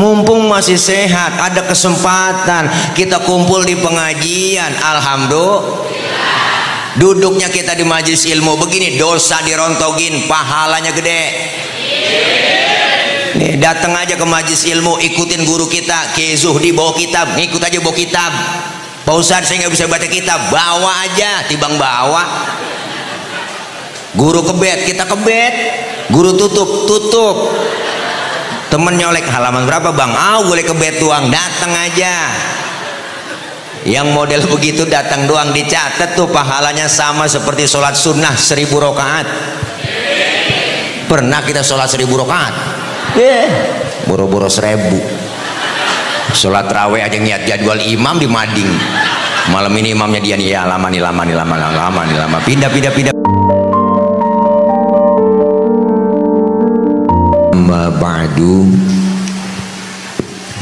Mumpung masih sehat, ada kesempatan kita kumpul di pengajian, alhamdulillah. Duduknya kita di majelis ilmu begini, dosa dirontogin, pahalanya gede. Nih, datang aja ke majelis ilmu, ikutin guru kita, Kiai Zuhdi bawa kitab, ngikut aja bawa kitab. Pak Ustadz saya nggak bisa baca kitab, bawa aja, tibang bawa. Guru kebet, kita kebet. Guru tutup. Temen nyolek, halaman berapa bang? Boleh kebet doang, datang aja. Yang model begitu datang doang, dicatat tuh pahalanya sama seperti sholat sunnah 1000 rakaat. Pernah kita sholat 1000 rakaat? Boro-boro 1000. Sholat raweh aja niat jadwal imam di mading. Malam ini imamnya dia nih, ya lama, pindah. Amma ba'du,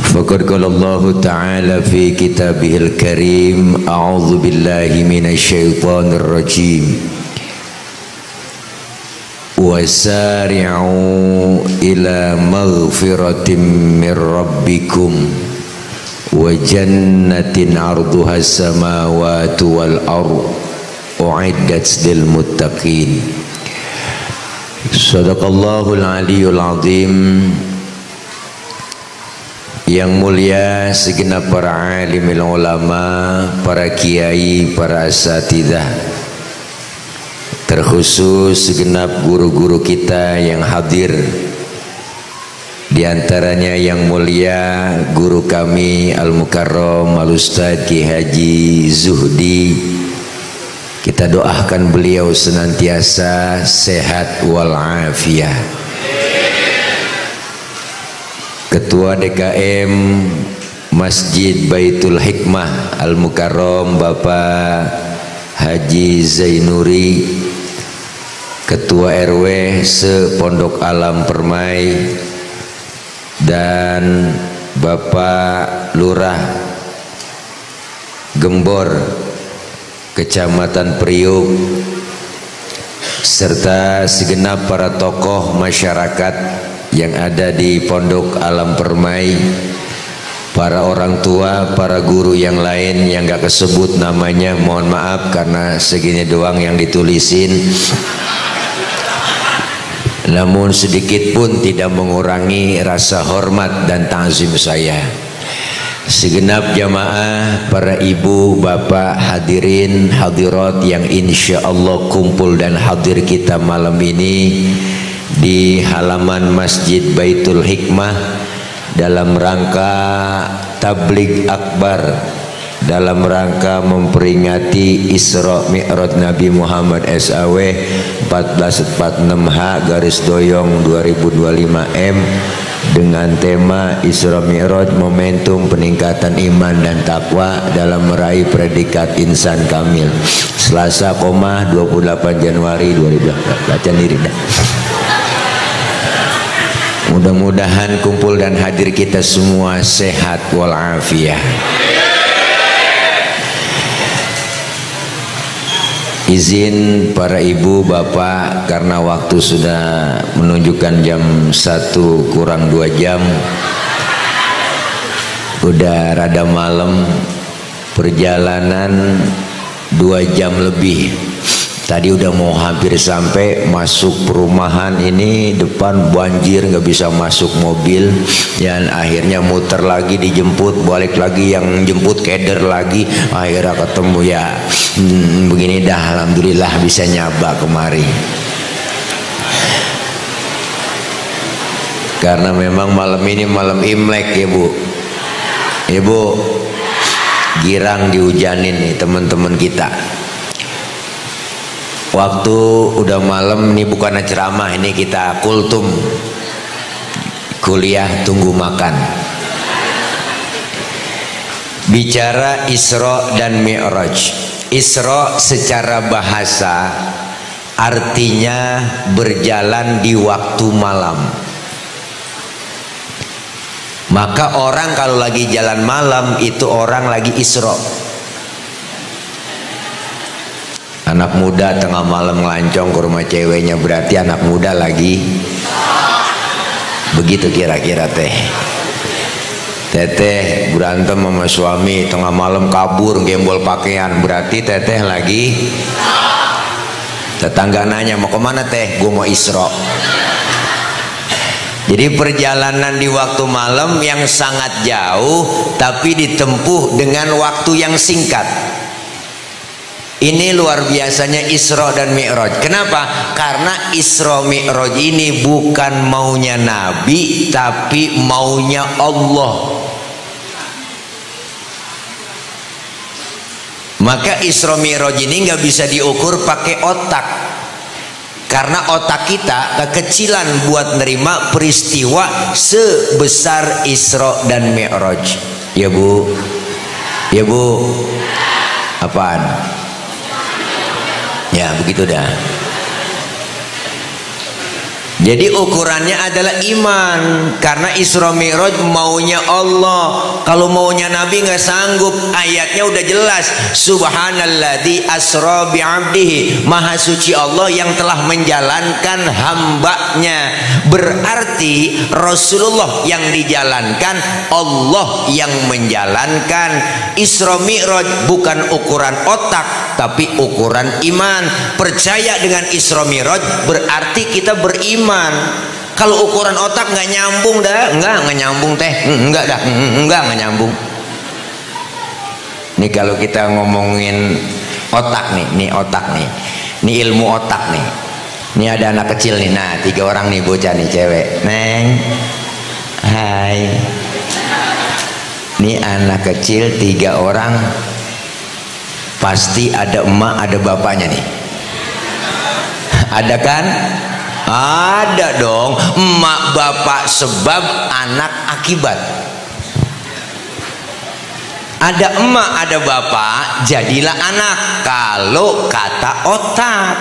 faqad qala Allah ta'ala fi kitabihil karim, a'udzu billahi minasyaitonir rajim. Wasari'u ila maghfiratin mir rabbikum wa jannatin 'arduhas samawati wal ardh u'iddat lil muttaqin. Sadaqallahul aliyul azim. Yang mulia segenap para alimil ulama, para kiai, para asatidzah, terkhusus segenap guru-guru kita yang hadir. Di antaranya yang mulia guru kami Al-Mukarram Al-Ustadz Ki Haji Zuhdi. Kita doakan beliau senantiasa sehat walafiat. Ketua DKM Masjid Baitul Hikmah Al-Mukarram Bapak Haji Zainuri, Ketua RW se-Pondok Alam Permai, dan Bapak Lurah Gembor Kecamatan Priuk, serta segenap para tokoh masyarakat yang ada di Pondok Alam Permai, para orang tua, para guru yang lain yang gak kesebut namanya, mohon maaf karena segini doang yang ditulisin. Namun sedikit pun tidak mengurangi rasa hormat dan ta'zim saya. Segenap jamaah, para ibu, bapak, hadirin, hadirat yang insya Allah kumpul dan hadir kita malam ini di halaman Masjid Baitul Hikmah dalam rangka tabligh akbar, dalam rangka memperingati Isra Mi'raj Nabi Muhammad SAW 1446H/2025M dengan tema Isra Mi'raj momentum peningkatan iman dan takwa dalam meraih predikat insan kamil. Selasa, 28 Januari 2020. Baca diri dah. Mudah-mudahan kumpul dan hadir kita semua sehat walafiat. Izin para ibu bapak, karena waktu sudah menunjukkan jam 1 kurang 2 jam, udah rada malam, perjalanan 2 jam lebih. Tadi udah mau hampir sampai, masuk perumahan ini depan banjir, nggak bisa masuk mobil, dan akhirnya muter lagi, dijemput, balik lagi, yang jemput keder lagi, akhirnya ketemu ya. Begini dah, alhamdulillah bisa nyaba kemari. Karena memang malam ini malam Imlek ya Bu. Ibu, girang dihujanin nih teman-teman kita. Waktu udah malam, ini bukan ceramah, ini kita kultum, kuliah tunggu makan. Bicara Isra dan Mi'raj. Isra secara bahasa artinya berjalan di waktu malam. Maka orang kalau lagi jalan malam itu orang lagi Isra. Anak muda tengah malam ngelancong ke rumah ceweknya, berarti anak muda lagi begitu kira-kira teh. Teteh berantem sama suami, tengah malam kabur gembol pakaian, berarti teteh lagi. Tetangga nanya, mau kemana teh? Gue mau Isra. Jadi perjalanan di waktu malam yang sangat jauh tapi ditempuh dengan waktu yang singkat. Ini luar biasanya Isra dan Mi'raj. Kenapa? Karena Isra Mi'raj ini bukan maunya Nabi tapi maunya Allah. Maka Isra Mi'raj ini nggak bisa diukur pakai otak, karena otak kita kekecilan buat nerima peristiwa sebesar Isra dan Mi'raj. Ya Bu, ya Bu, apaan? Ya begitu dah. Jadi ukurannya adalah iman, karena Isra Mi'raj maunya Allah. Kalau maunya Nabi nggak sanggup. Ayatnya udah jelas, Subhanalladzi asra bi'abdihi, maha suci Allah yang telah menjalankan hambanya. Berarti Rasulullah yang dijalankan, Allah yang menjalankan. Isra Mi'raj bukan ukuran otak tapi ukuran iman. Percaya dengan Isra Mi'raj berarti kita beriman. Kalau ukuran otak nggak nyambung dah, nggak nyambung teh, nggak nyambung. Nih kalau kita ngomongin otak nih otak nih, nih ilmu otak nih. Ini ada anak kecil nih, nah 3 orang nih bocah nih cewek, Neng, hai. Nih anak kecil 3 orang, pasti ada emak ada bapaknya nih. Ada kan? Ada dong, emak bapak sebab, anak akibat. Ada emak ada bapak, jadilah anak kalau kata otak.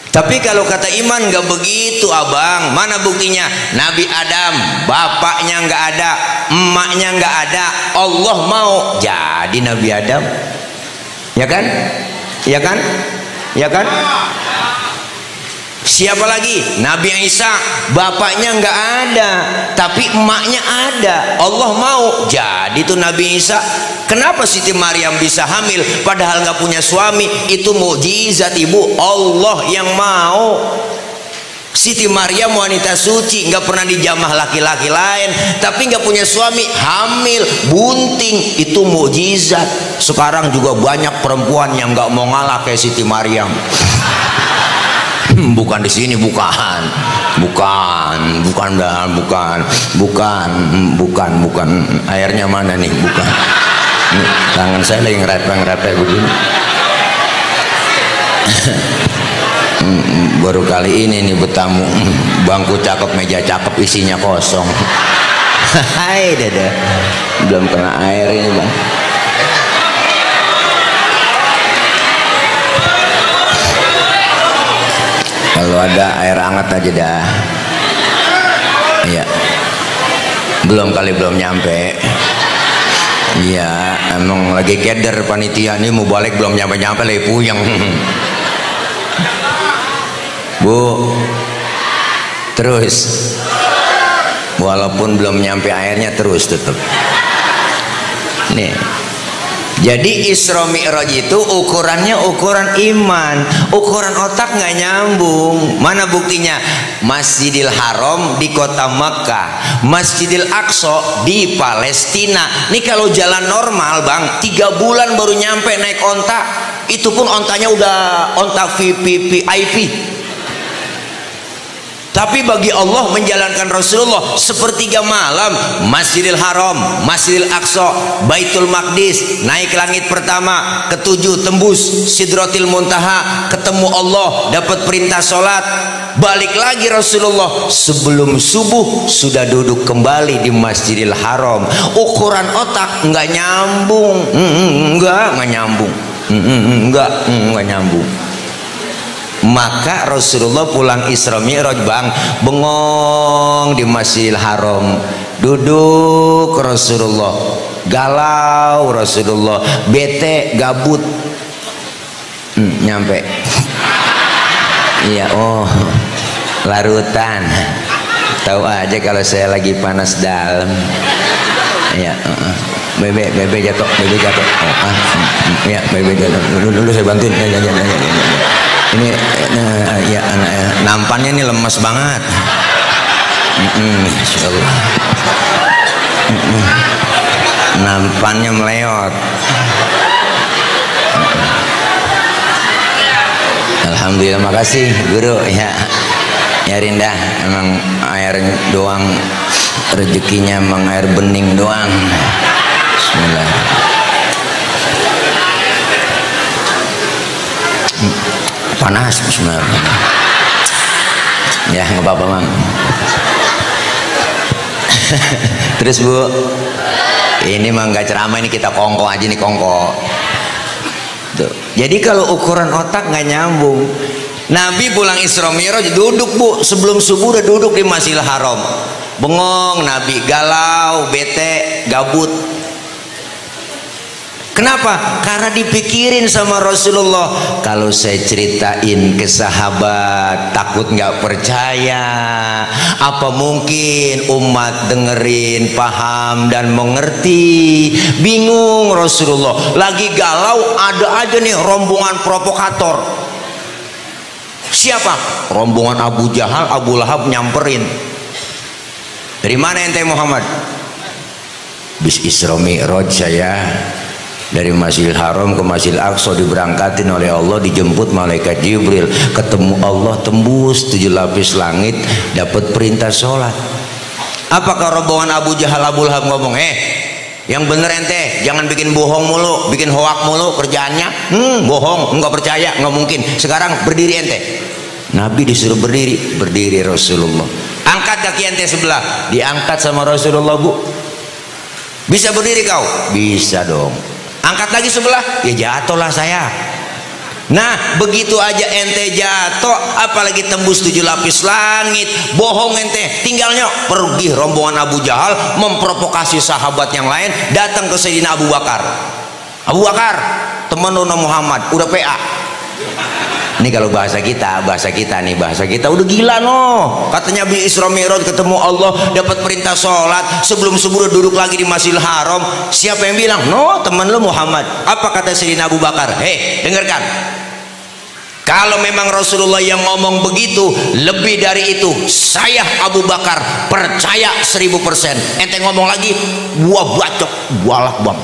Tapi kalau kata iman nggak begitu abang. Mana buktinya? Nabi Adam bapaknya nggak ada, emaknya nggak ada, Allah mau jadi Nabi Adam. Ya kan? Ya kan? Ya kan? Siapa lagi? Nabi Isa bapaknya nggak ada tapi emaknya ada, Allah mau jadi tuh Nabi Isa. Kenapa Siti Maryam bisa hamil padahal nggak punya suami? Itu mukjizat ibu, Allah yang mau. Siti Maryam wanita suci, nggak pernah dijamah laki-laki lain, tapi nggak punya suami, hamil, bunting, itu mukjizat. Sekarang juga banyak perempuan yang nggak mau ngalah kayak Siti Maryam. Bukan di sini, bukan airnya mana nih, bukan. Nih, tangan saya lagi ngerepek begini. Baru kali ini nih bertamu, bangku cakep, meja cakep, isinya kosong. Hai dada, belum kena air ini bang. Kalau ada air hangat aja dah. Iya. Belum nyampe. Iya, emang lagi keder panitia ini, mau balik belum nyampe lagi puyeng. Bu, terus. Walaupun belum nyampe airnya terus tetap. Nih. Jadi Isra Mi'raj itu ukurannya ukuran iman, ukuran otak nggak nyambung. Mana buktinya? Masjidil Haram di kota Makkah, Masjidil Aqsa di Palestina. Nih kalau jalan normal bang, 3 bulan baru nyampe naik onta. Itu pun ontanya udah onta VIP. Tapi bagi Allah menjalankan Rasulullah sepertiga malam, Masjidil Haram, Masjidil Aqsa, Baitul Maqdis, naik langit pertama, ke-7 tembus Sidratil Muntaha, ketemu Allah, dapat perintah sholat, balik lagi Rasulullah sebelum subuh sudah duduk kembali di Masjidil Haram. Ukuran otak nggak nyambung, nggak nyambung, nggak nyambung. Maka Rasulullah pulang Isra Mi'raj bang, bengong di Masjidil Haram, duduk Rasulullah, galau Rasulullah, bete, gabut, nyampe. Iya, oh larutan, tahu aja kalau saya lagi panas dalam. Ya, bebe jatuh. Oh, ya, bebe jatuh. Dulu saya bantuin. Ini ya anak nampannya ini lemas banget. Insyaallah. Nampannya meleot. Alhamdulillah, makasih guru ya. Ya Rinda, emang air doang rezekinya, emang air bening doang. Bismillah. Panas, bismillah. Ya nggak apa-apa mang. Terus Bu, ini mah nggak ceramah, ini kita kongko aja nih, kongko. Tuh. Jadi kalau ukuran otak nggak nyambung. Nabi pulang Isra Mi'raj duduk Bu, sebelum subuh udah duduk di Masjidil Haram. Bengong Nabi, galau, bete, gabut. Kenapa? Karena dipikirin sama Rasulullah. Kalau saya ceritain ke sahabat takut nggak percaya. Apa mungkin umat dengerin, paham dan mengerti? Bingung Rasulullah. Lagi galau, ada aja nih rombongan provokator. Siapa? Rombongan Abu Jahal, Abu Lahab nyamperin. Dari mana ente Muhammad? Bis Isra Mi'raj saya. Dari Masjidil Haram ke Masjidil Aqsa diberangkatin oleh Allah, dijemput malaikat Jibril, ketemu Allah, tembus 7 lapis langit, dapat perintah sholat. Apakah rombongan Abu Jahal, Abu Lahab ngomong, yang bener ente, jangan bikin bohong mulu, bikin hoak mulu kerjaannya, bohong, nggak percaya, nggak mungkin. Sekarang berdiri ente. Nabi disuruh berdiri Rasulullah. Angkat kaki ente sebelah, diangkat sama Rasulullah Bu. Bisa berdiri kau? Bisa dong. Angkat lagi sebelah, ya jatuhlah saya. Nah begitu aja ente jatuh, apalagi tembus 7 lapis langit, bohong ente. Tinggalnya pergi rombongan Abu Jahal memprovokasi sahabat yang lain, datang ke Sayyidina Abu Bakar. Abu Bakar, teman Nona Muhammad udah PA. Ini kalau bahasa kita udah gila no. Katanya bi Isra Mi'raj ketemu Allah, dapat perintah sholat, sebelum subuh duduk lagi di Masjidil Haram. Siapa yang bilang? No, teman lu Muhammad. Apa kata Sayyidina Abu Bakar? Dengarkan. Kalau memang Rasulullah yang ngomong begitu, lebih dari itu saya Abu Bakar percaya 1000%. Ente ngomong lagi, gua bacok, gua lah bang.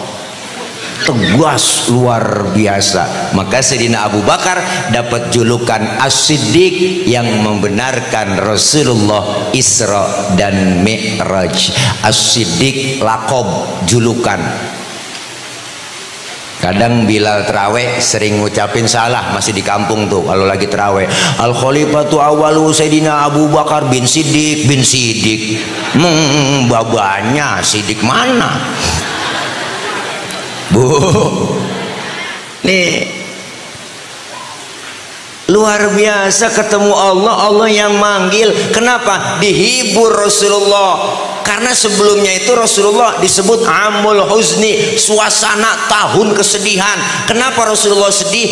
Tegas luar biasa. Maka Sayyidina Abu Bakar dapat julukan As-Siddiq, yang membenarkan Rasulullah Isra dan Mi'raj. As-Siddiq lakob, julukan. Kadang Bilal terawih sering ngucapin salah, masih di kampung tuh kalau lagi terawih, Al Khalifatu Awalu Sayyidina Abu Bakar bin Siddiq bin Siddiq. Babanya Siddiq mana? Bu, nih luar biasa ketemu Allah, Allah yang manggil. Kenapa? Dihibur Rasulullah. Karena sebelumnya itu Rasulullah disebut Amul Huzni, suasana tahun kesedihan. Kenapa Rasulullah sedih?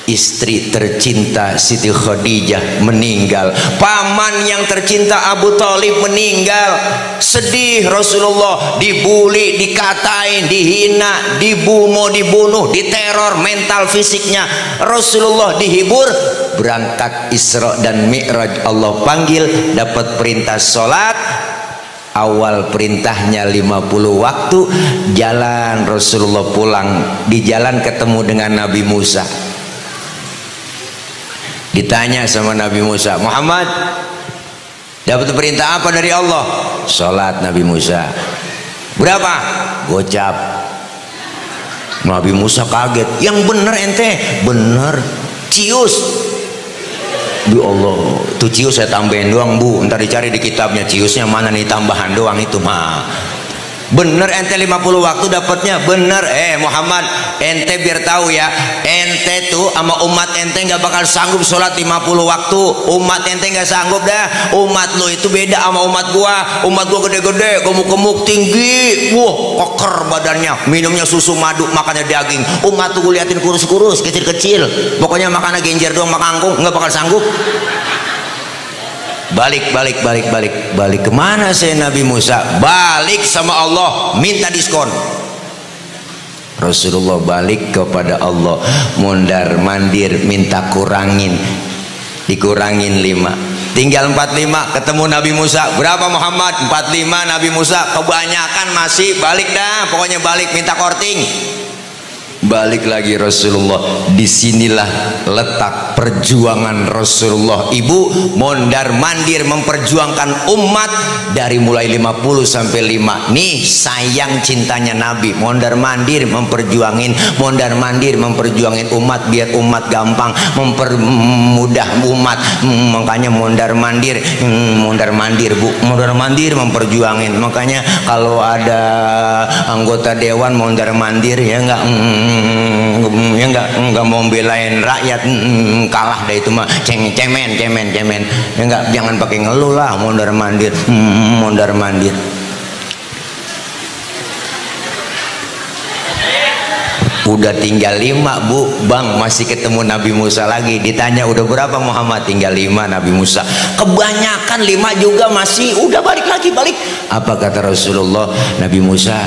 Istri tercinta Siti Khadijah meninggal, paman yang tercinta Abu Thalib meninggal. Sedih Rasulullah, dibully, dikatain, dihina, dibunuh, diteror mental fisiknya. Rasulullah dihibur, berangkat Isra dan Mi'raj. Allah panggil, dapat perintah sholat. Awal perintahnya 50 waktu. Jalan Rasulullah pulang, di jalan ketemu dengan Nabi Musa. Ditanya sama Nabi Musa, Muhammad, dapat perintah apa dari Allah? Sholat. Nabi Musa. Berapa? Gocap. Nabi Musa kaget. Yang bener ente? Bener. Cius. Ya Allah, tuh cius saya tambahin doang Bu, ntar dicari di kitabnya ciusnya mana nih, tambahan doang itu mah. Bener ente 50 waktu dapatnya bener. Muhammad, ente biar tahu ya, ente tuh sama umat ente nggak bakal sanggup sholat 50 waktu. Umat ente nggak sanggup dah. Umat lo itu beda sama umat gua. Umat gua gede-gede, gemuk-gemuk, tinggi, koker badannya, minumnya susu madu, makannya daging. Umat tuh gua liatin kurus-kurus, kecil-kecil, pokoknya makannya genjer doang, makangkung, nggak bakal sanggup. balik kemana saya Nabi Musa? Balik sama Allah, minta diskon. Rasulullah balik kepada Allah, mondar mandir minta kurangin, dikurangin 5, tinggal 45. Ketemu Nabi Musa, berapa Muhammad? 45. Nabi Musa, kebanyakan masih, balik dah, pokoknya balik, minta korting. Balik lagi Rasulullah. Disinilah letak perjuangan Rasulullah. Ibu mondar mandir memperjuangkan umat dari mulai 50 sampai 5. Nih sayang cintanya Nabi, mondar mandir memperjuangin umat biar umat gampang, mempermudah umat. Makanya mondar mandir Bu, mondar mandir memperjuangin. Makanya kalau ada anggota dewan mondar mandir ya enggak mau belain rakyat, kalah deh itu mah, cemen ya enggak, jangan pakai ngeluh lah, mondar mandir. Udah tinggal 5 Bu, Bang, masih ketemu Nabi Musa lagi. Ditanya udah berapa Muhammad? Tinggal 5 Nabi Musa. Kebanyakan 5 juga masih, udah balik lagi. Apa kata Rasulullah? Nabi Musa,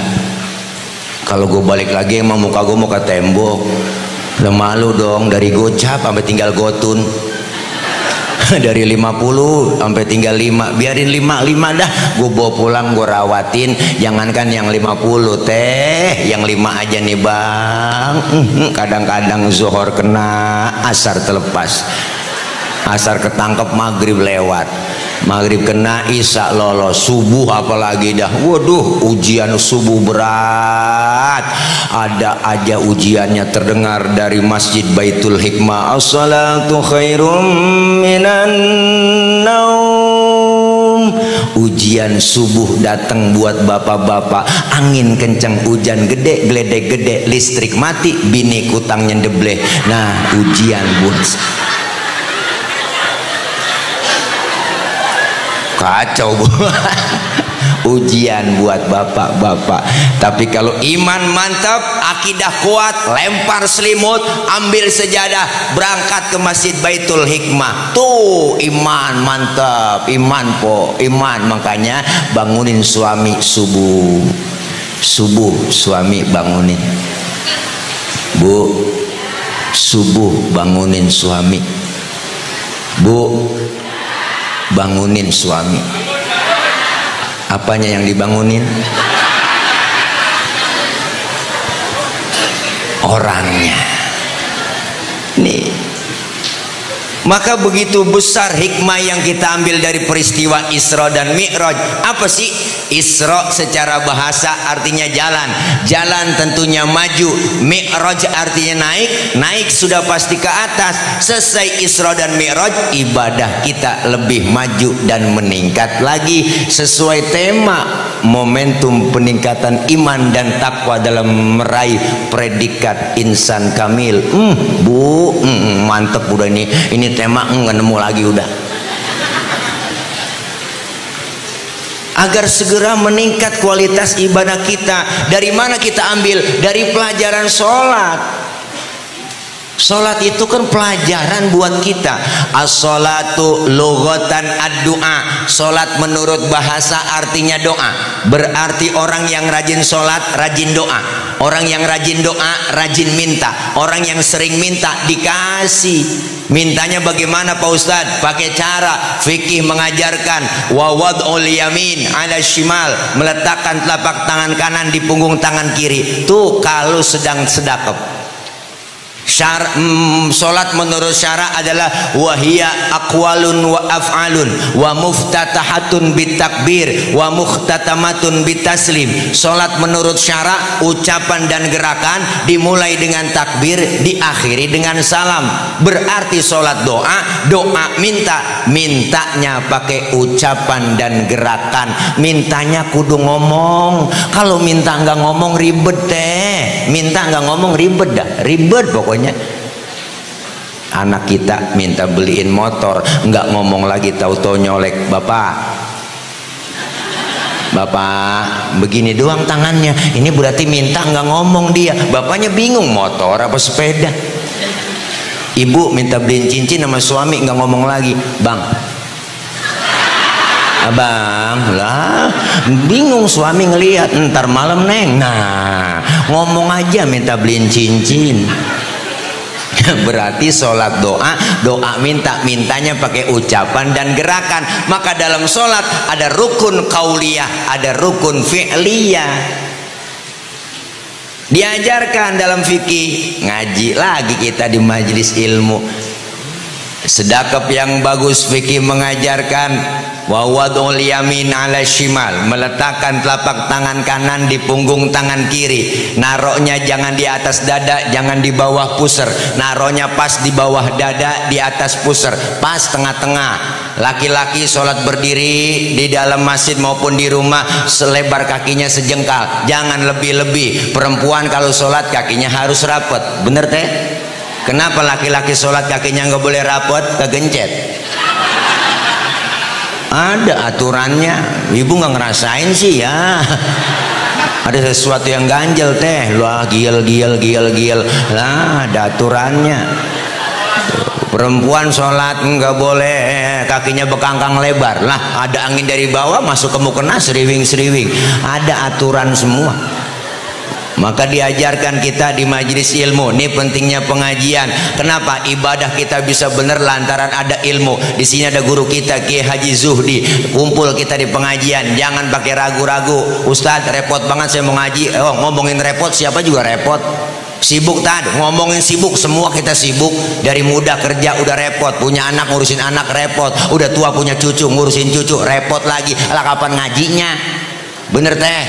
kalau gue balik lagi emang muka gue mau ke tembok. Udah malu dong, dari gocap sampai tinggal gotun. Dari 50 sampai tinggal 5. Biarin 5 dah, gue bawa pulang, gue rawatin. Jangankan yang 50 teh, yang 5 aja nih Bang. Kadang-kadang zuhur kena, asar terlepas, asar ketangkep, maghrib lewat, maghrib kena, isya lolos, subuh apalagi dah. Waduh, ujian subuh berat. Ada aja ujiannya terdengar dari Masjid Baitul Hikmah, as-salatu khairum minan naum. Ujian subuh datang buat bapak-bapak. Angin kencang, hujan gede, geledek gede, listrik mati, bini kutangnya debleh. Nah, ujian buat kacau Bu. Ujian buat bapak-bapak. Tapi kalau iman mantap, akidah kuat, lempar selimut, ambil sejadah, berangkat ke Masjid Baitul Hikmah. Tuh iman mantap, iman. Makanya bangunin suami subuh suami bangunin. Bu, subuh bangunin suami. Bu, bangunin suami. Apanya yang dibangunin? Orangnya. Nih, maka begitu besar hikmah yang kita ambil dari peristiwa Isra dan Mi'raj. Apa sih? Isra secara bahasa artinya jalan, jalan tentunya maju. Mi'raj artinya naik sudah pasti ke atas. Selesai Isra dan Mi'raj, ibadah kita lebih maju dan meningkat lagi sesuai tema momentum peningkatan iman dan takwa dalam meraih predikat insan kamil. Bu, mantep udah ini tema nggak nemu lagi udah. Agar segera meningkat kualitas ibadah kita. Dari mana kita ambil? Dari pelajaran sholat. Sholat itu kan pelajaran buat kita. As-sholatu lughatan ad-du'a. Sholat menurut bahasa artinya doa. Berarti orang yang rajin sholat rajin doa. Orang yang rajin doa rajin minta. Orang yang sering minta dikasih. Mintanya bagaimana Pak Ustadz? Pakai cara fikih mengajarkan wa wad'ul yamin 'ala shimal, meletakkan telapak tangan kanan di punggung tangan kiri. Tuh kalau sedang sedekah. Salat menurut syara adalah wahia aqwalun wa af'alun wa muftatahatun bitakbir wa mukhtatamatun bitaslim. Salat menurut syara ucapan dan gerakan dimulai dengan takbir, diakhiri dengan salam. Berarti salat doa mintanya pakai ucapan dan gerakan. Mintanya kudu ngomong. Kalau minta nggak ngomong ribet deh. Minta nggak ngomong ribet dah, ribet pokoknya. Anak kita minta beliin motor, nggak ngomong lagi, tahu-tahu nyolek. Bapak begini doang tangannya, ini berarti minta nggak ngomong dia. Bapaknya bingung, motor apa sepeda. Ibu minta beliin cincin sama suami, nggak ngomong lagi, Bang Abang lah bingung suami ngelihat ntar malam neng. Nah ngomong aja minta beliin cincin. Berarti sholat doa mintanya pakai ucapan dan gerakan. Maka dalam sholat ada rukun qauliyah, ada rukun fi'liyah. Diajarkan dalam fikih, ngaji lagi kita di majelis ilmu. Sedekap yang bagus fikih mengajarkan wa wad'ul yamin 'ala shimal, meletakkan telapak tangan kanan di punggung tangan kiri. Naroknya jangan di atas dada, jangan di bawah pusar. Naroknya pas di bawah dada, di atas pusar, pas tengah-tengah. Laki-laki sholat berdiri di dalam masjid maupun di rumah selebar kakinya sejengkal, jangan lebih-lebih. Perempuan kalau sholat kakinya harus rapat, bener teh? Kenapa laki-laki sholat kakinya nggak boleh rapot, kegencet? Ada aturannya. Ibu nggak ngerasain sih ya. Ada sesuatu yang ganjel teh. Lah giel. Lah ada aturannya. Perempuan sholat nggak boleh kakinya bekangkang lebar. Lah ada angin dari bawah masuk ke mukena seriwing. Ada aturan semua. Maka diajarkan kita di majelis ilmu. Ini pentingnya pengajian. Kenapa ibadah kita bisa benar lantaran ada ilmu. Di sini ada guru kita Kiai Haji Zuhdi. Kumpul kita di pengajian. Jangan pakai ragu-ragu. Ustadz repot banget saya mau ngaji. Ngomongin repot, siapa juga repot. Sibuk tadi ngomongin sibuk, semua kita sibuk. Dari muda kerja udah repot, punya anak ngurusin anak repot, udah tua punya cucu ngurusin cucu repot lagi. Lah kapan ngajinya? Bener teh?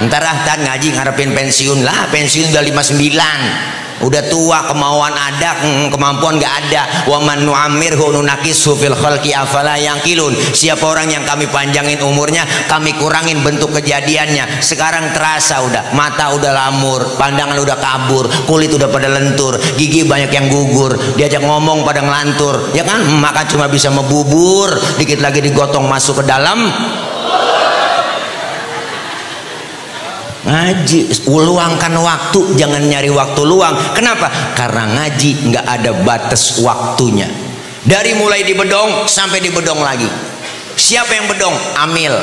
Ntar tan ngaji ngarepin pensiun lah, pensiun udah 59, udah tua, kemauan ada, kemampuan gak ada. Wa man nu'ammirhu nunakishu fil khalqi afala yaqilun. Siapa orang yang kami panjangin umurnya, kami kurangin bentuk kejadiannya. Sekarang terasa udah, mata udah lamur, pandangan udah kabur, kulit udah pada lentur, gigi banyak yang gugur, diajak ngomong pada ngelantur, ya kan? Maka cuma bisa membubur, dikit lagi digotong masuk ke dalam. Ngaji, luangkan waktu, jangan nyari waktu luang. Kenapa? Karena ngaji nggak ada batas waktunya. Dari mulai di bedong sampai di bedong lagi. Siapa yang bedong? Amil.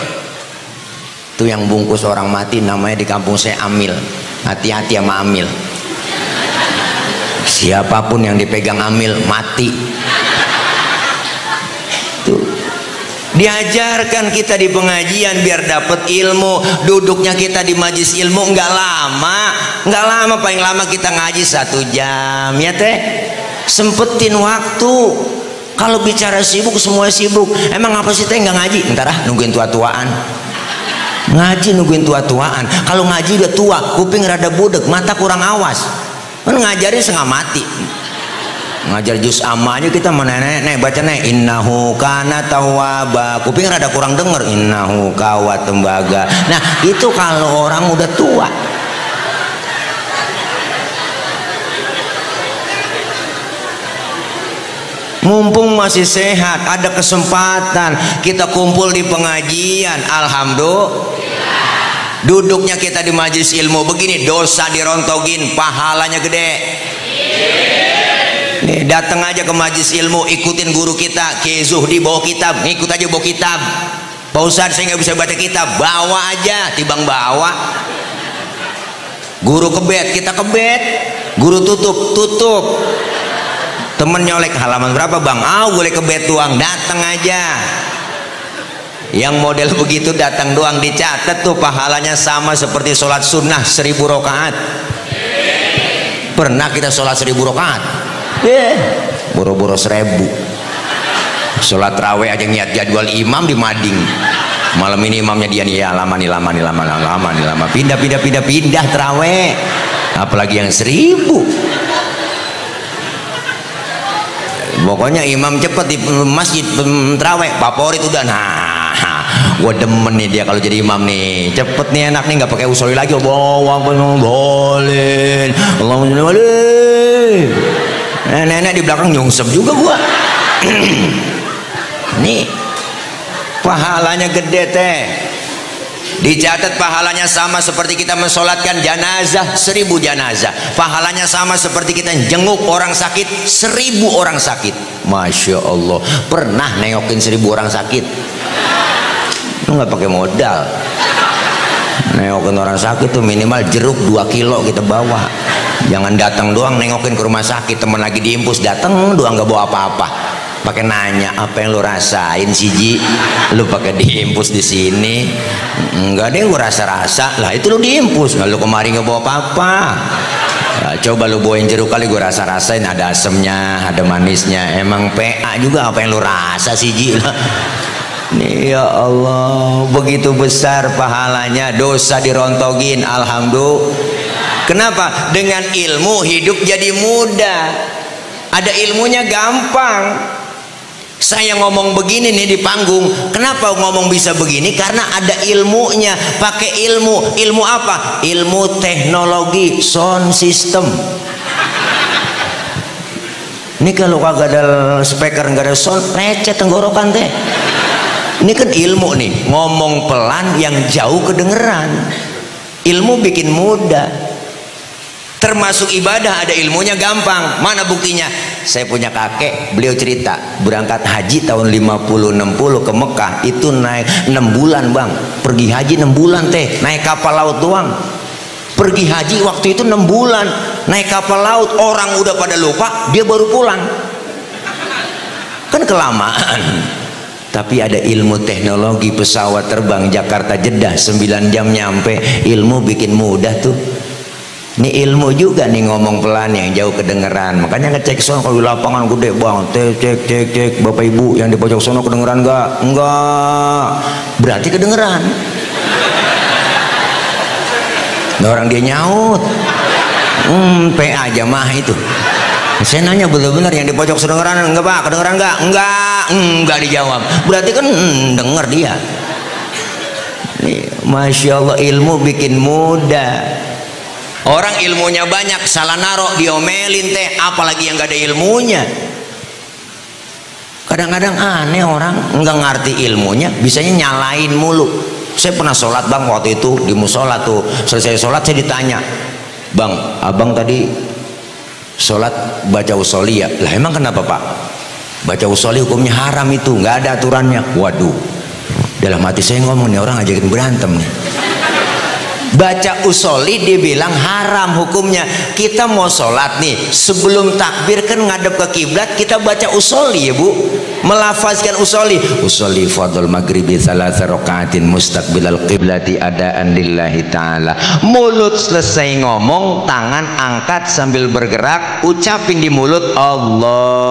Itu yang bungkus orang mati, namanya di kampung saya amil. Hati-hati sama amil. Siapapun yang dipegang amil mati. Diajarkan kita di pengajian biar dapat ilmu. Duduknya kita di majelis ilmu nggak lama, paling lama kita ngaji 1 jam ya teh. Sempetin waktu. Kalau bicara sibuk semua sibuk. Emang apa sih teh nggak ngaji? Ntar nungguin tua-tuaan. Ngaji nungguin tua-tuaan. Kalau ngaji udah tua, kuping rada budek, mata kurang awas. Kan ngajarin setengah mati. Ngajar juz amma aja kita mana nenek baca nek innahu kana tawwaba, kuping rada kurang denger innahu kawat tembaga. Nah itu kalau orang udah tua. Mumpung masih sehat, ada kesempatan kita kumpul di pengajian, alhamdulillah. Duduknya kita di majelis ilmu begini, dosa dirontogin, pahalanya gede. Nih, datang aja ke majelis ilmu, ikutin guru kita Kiai Zuhdi, bawa kitab, ngikut aja bawa kitab. Pak Ustadz saya nggak bisa baca kitab, bawa aja, tibang bawa. Guru kebet, kita kebet. Guru tutup. Temen nyolek, halaman berapa bang? Boleh kebet doang, datang aja. Yang model begitu datang doang, dicatat tuh pahalanya sama seperti sholat sunnah 1000 rakaat. Pernah kita sholat 1000 rakaat? Boro-boro 1000. Sholat raweh aja niat jadwal imam di mading. Malam ini imamnya dia nih, ya lama pindah teraweh. Apalagi yang 1000. Pokoknya imam cepet di masjid teraweh, favorit udah. Nah, gue demen nih dia kalau jadi imam nih, cepet nih, enak nih, nggak pakai usul lagi. Boleh, Allahumma boleh. Nenek di belakang nyungsep juga gua. Nih pahalanya gede teh. Dicatat pahalanya sama seperti kita mensolatkan janazah 1000 janazah. Pahalanya sama seperti kita jenguk orang sakit 1000 orang sakit. Masya Allah. Pernah nengokin 1000 orang sakit? Lu nggak pakai modal. Nengokin orang sakit tuh minimal jeruk 2 kilo kita bawa. Jangan datang doang nengokin ke rumah sakit, temen lagi diimpus, datang doang nggak bawa apa-apa. Pakai nanya apa yang lu rasain sih Ji? Lu pakai diimpus di sini? Enggak deh, gua rasa-rasa lah. Itu lu diimpus, lalu kemarin nggak bawa apa-apa. Ya, coba lu bawain jeruk kali, gua rasa-rasain, ada asemnya, ada manisnya. Emang PA juga apa yang lu rasa sih Ji? Nih ya Allah, begitu besar pahalanya, dosa dirontogin, alhamdulillah. Kenapa? Dengan ilmu hidup jadi mudah. Ada ilmunya gampang. Saya ngomong begini nih di panggung, kenapa ngomong bisa begini? Karena ada ilmunya. Pakai ilmu. Ilmu apa? Ilmu teknologi sound system. Ini kalau kagak ada speaker, nggak ada sound, recet tenggorokan teh. Ini kan ilmu nih, ngomong pelan yang jauh kedengeran. Ilmu bikin mudah. Termasuk ibadah ada ilmunya gampang. Mana buktinya? Saya punya kakek, beliau cerita berangkat haji tahun 50-60 ke Mekah, itu naik 6 bulan bang. Pergi haji 6 bulan teh, naik kapal laut doang. Pergi haji waktu itu 6 bulan, naik kapal laut. Orang udah pada lupa, dia baru pulang. Kan kelamaan. Tapi ada ilmu teknologi, pesawat terbang Jakarta Jeddah 9 jam nyampe. Ilmu bikin mudah tuh. Ini ilmu juga nih, ngomong pelan yang jauh kedengeran. Makanya ngecek sono kalau di lapangan gede bang, cek bapak ibu yang di pojok sono kedengeran nggak? Enggak, berarti kedengeran. Nah, orang dia nyaut, PA jamaah itu. Saya nanya bener-bener yang di pojok kedengeran enggak pak? Kedengeran enggak? Enggak dijawab. Berarti kan denger dia. Nih, Masya Allah, ilmu bikin mudah. Orang ilmunya banyak, salah narok diomelin teh, apalagi yang gak ada ilmunya. Kadang-kadang aneh orang nggak ngerti ilmunya, bisanya nyalain mulu. Saya pernah sholat bang waktu itu di musola tuh, selesai sholat saya ditanya, bang, abang tadi sholat baca usholi ya? Lah emang kenapa pak? Baca usholi hukumnya haram itu, nggak ada aturannya. Waduh, dalam hati saya ngomong nih orang ngajakin berantem nih. Baca usholi dibilang haram hukumnya. Kita mau sholat nih, sebelum takbir kan ngadep ke kiblat, kita baca usholi ya bu, melafazkan usholi. Usholi fardul maghribi tsalatsa rakaatin mustaqbilal qiblati adaan lillahi ta'ala. Mulut selesai ngomong, tangan angkat sambil bergerak, ucapin di mulut Allah.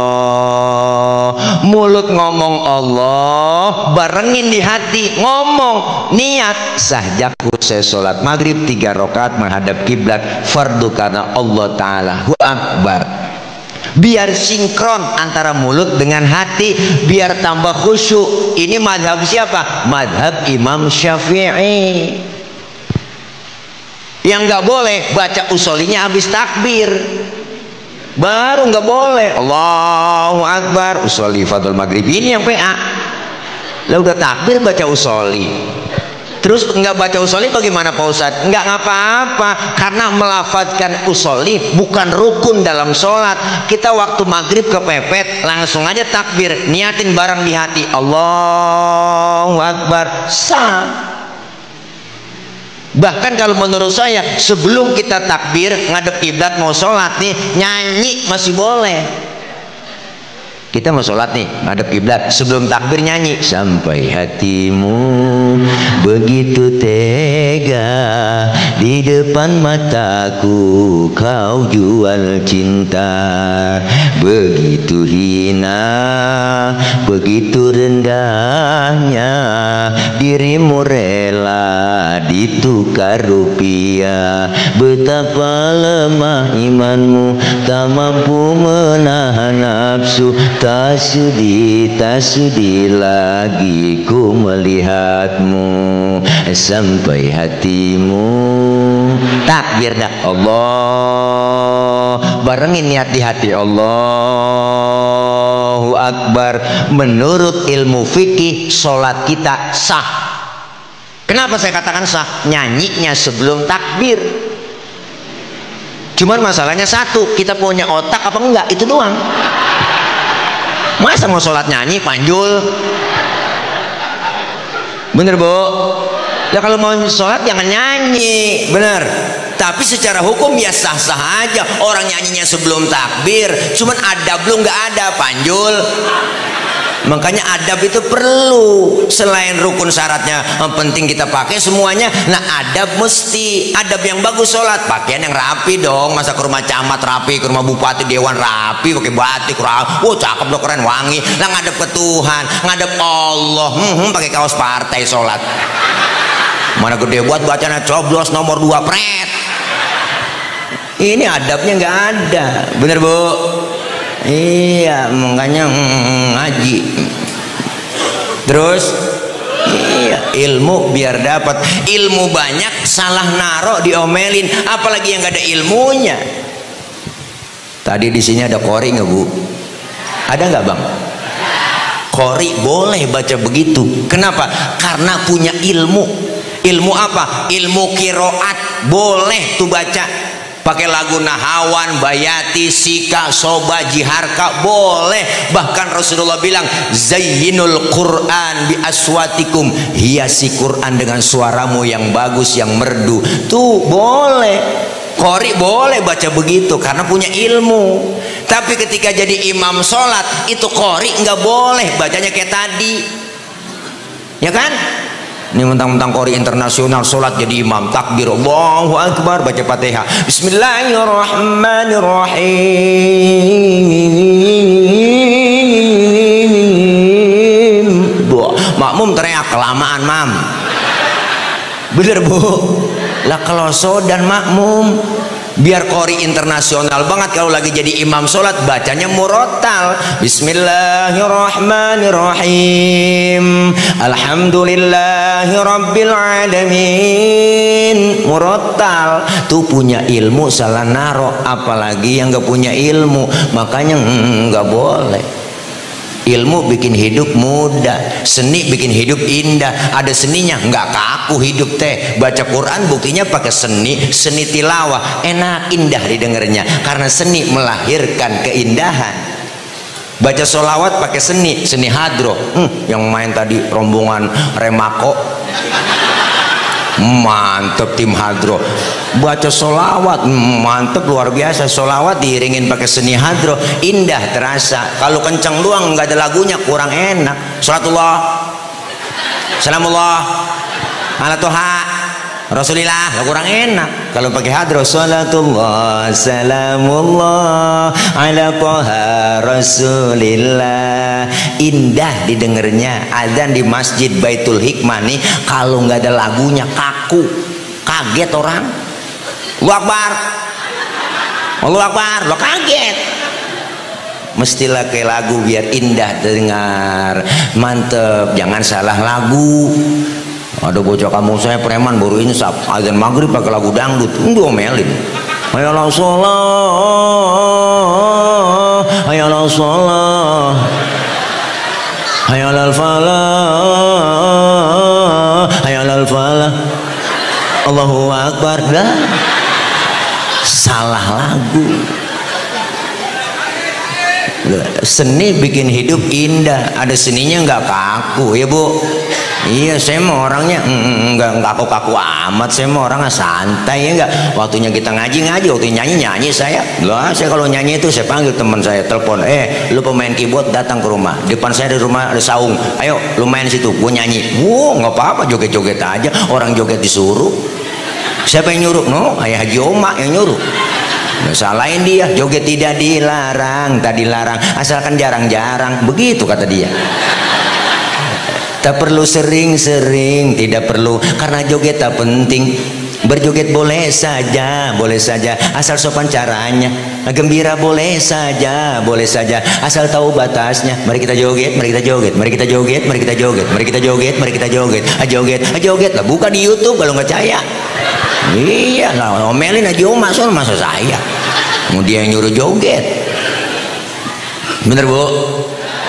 Mulut ngomong Allah, barengin di hati ngomong niat sahjaku saya sholat maghrib 3 rakaat menghadap kiblat fardu karena Allah Ta'ala hu akbar. Biar sinkron antara mulut dengan hati, biar tambah khusyuk. Ini madhab siapa? Madhab Imam Syafi'i. Yang nggak boleh baca usholinya habis takbir, baru nggak boleh Allahu Akbar usholi fardul maghrib. Ini yang PA. Lah udah takbir baca usholi, terus nggak baca usholi bagaimana Pak Ustadz? Nggak ngapa-apa, karena melafadzkan usholi bukan rukun dalam sholat. Kita waktu maghrib kepepet, langsung aja takbir, niatin barang di hati Allahu Akbar, sah. Bahkan kalau menurut saya sebelum kita takbir ngadep kiblat mau sholat nih, nyanyi masih boleh. Kita mau sholat nih ngadep kiblat, sebelum takbir nyanyi, sampai hatimu begitu tega di depan mataku kau jual cinta, begitu hina begitu rendahnya dirimu rela ditukar rupiah. Betapa lemah imanmu, tak mampu menahan nafsu, tak sudi lagi ku melihatmu, sampai hatimu takbir dah Allah, barengin niat di hati Allahu Akbar. Menurut ilmu fikih sholat kita sah. Kenapa saya katakan sah? Nyanyinya sebelum takbir. Cuman masalahnya satu, kita punya otak apa enggak, itu doang. Masa mau sholat nyanyi panjul? Bener Bu? Ya kalau mau sholat jangan nyanyi, bener. Tapi secara hukum ya sah-sah aja. Orang nyanyinya sebelum takbir, cuman adab lu nggak ada, Panjul. Makanya adab itu perlu. Selain rukun syaratnya penting kita pakai semuanya. Nah adab mesti, adab yang bagus sholat, pakaian yang rapi dong. Masa ke rumah camat rapi, ke rumah bupati dewan rapi, pakai batik rapi, wow cakep loh, keren, wangi. Lah ngadep ke Tuhan, ngadep Allah, pakai kaos partai sholat. Mana gede buat bacanya coblos nomor 2 pret. Ini adabnya nggak ada, bener Bu? Iya, makanya ngaji. Terus iya, ilmu biar dapat. Ilmu banyak salah naro diomelin, apalagi yang nggak ada ilmunya. Tadi di sini ada qori nggak Bu? Ada nggak Bang? Qori boleh baca begitu. Kenapa? Karena punya ilmu. Ilmu apa? Ilmu kiroat, boleh tuh baca pakai lagu Nahawan, Bayati, Sika, Soba, Jiharka, boleh. Bahkan Rasulullah bilang zayyinul Quran bi aswatikum, hiasi Quran dengan suaramu yang bagus, yang merdu. Tuh boleh. Qori boleh baca begitu karena punya ilmu. Tapi ketika jadi imam sholat itu qori nggak boleh bacanya kayak tadi, ya kan? Ini mentang-mentang qori internasional sholat jadi imam, takbir Allahu Akbar, baca Fatihah, Bismillahirrahmanirrahim. Makmum teriak kelamaan, Mam. Bener Bu? Lah kalau dan makmum biar qori internasional banget, kalau lagi jadi imam sholat bacanya murotal, Bismillahirrahmanirrahim, Alhamdulillahirabbil alamin, murotal. Tuh punya ilmu salah naro, apalagi yang gak punya ilmu. Makanya nggak boleh. Ilmu bikin hidup mudah, seni bikin hidup indah. Ada seninya, nggak kaku hidup teh. Baca Quran buktinya pakai seni tilawah, enak, indah didengarnya. Karena seni melahirkan keindahan. Baca sholawat pakai seni hadro. Yang main tadi rombongan Remako, mantep tim hadro. Baca sholawat mantep, luar biasa. Sholawat diiringin pakai seni hadro, indah terasa. Kalau kenceng doang nggak ada lagunya kurang enak. Sholatullah, salamullah ala toha Rasulillah, kurang enak. Kalau pakai hadro, sholatullah salamullah ala toha Rasulillah, indah didengarnya. Adzan di masjid Baitul Hikmah nih, kalau nggak ada lagunya kaku, kaget orang. Allahu Akbar, Allahu Akbar, lo kaget. Mestilah kayak lagu biar indah dengar, mantep. Jangan salah lagu. Ada bocah kamu saya preman baru ini azan maghrib pakai lagu dangdut, diomelin. Ayolah sholat, ayolah sholat, ayolah falah, ayolah falah, Allahu Akbar. Dah salah lagu. Seni bikin hidup indah, ada seninya nggak kaku ya Bu. Iya, saya mau orangnya nggak kaku-kaku amat. Saya mau orangnya santai ya nggak. Waktunya kita ngaji, waktunya nyanyi saya. Lah saya kalau nyanyi itu saya panggil teman saya, telepon, lu pemain keyboard datang ke rumah. Depan saya di rumah ada saung, ayo lu main situ, gue nyanyi. Wow, nggak apa-apa, joget-joget aja. Orang joget disuruh. Siapa yang nyuruh? No, Ayah Haji Oma yang nyuruh. Nggak salahin dia, joget tidak dilarang, tak dilarang, asalkan jarang-jarang. Begitu kata dia. Tak perlu sering-sering, tidak perlu, karena joget tak penting. Berjoget boleh saja, asal sopan caranya. Gembira boleh saja, asal tahu batasnya. Mari kita joget, mari kita joget, mari kita joget, mari kita joget, mari kita joget, mari kita joget, joget lah. Buka di YouTube kalau nggak percaya. Iya lah, omelin aja masa saya. Mau dia yang nyuruh joget, bener Bu?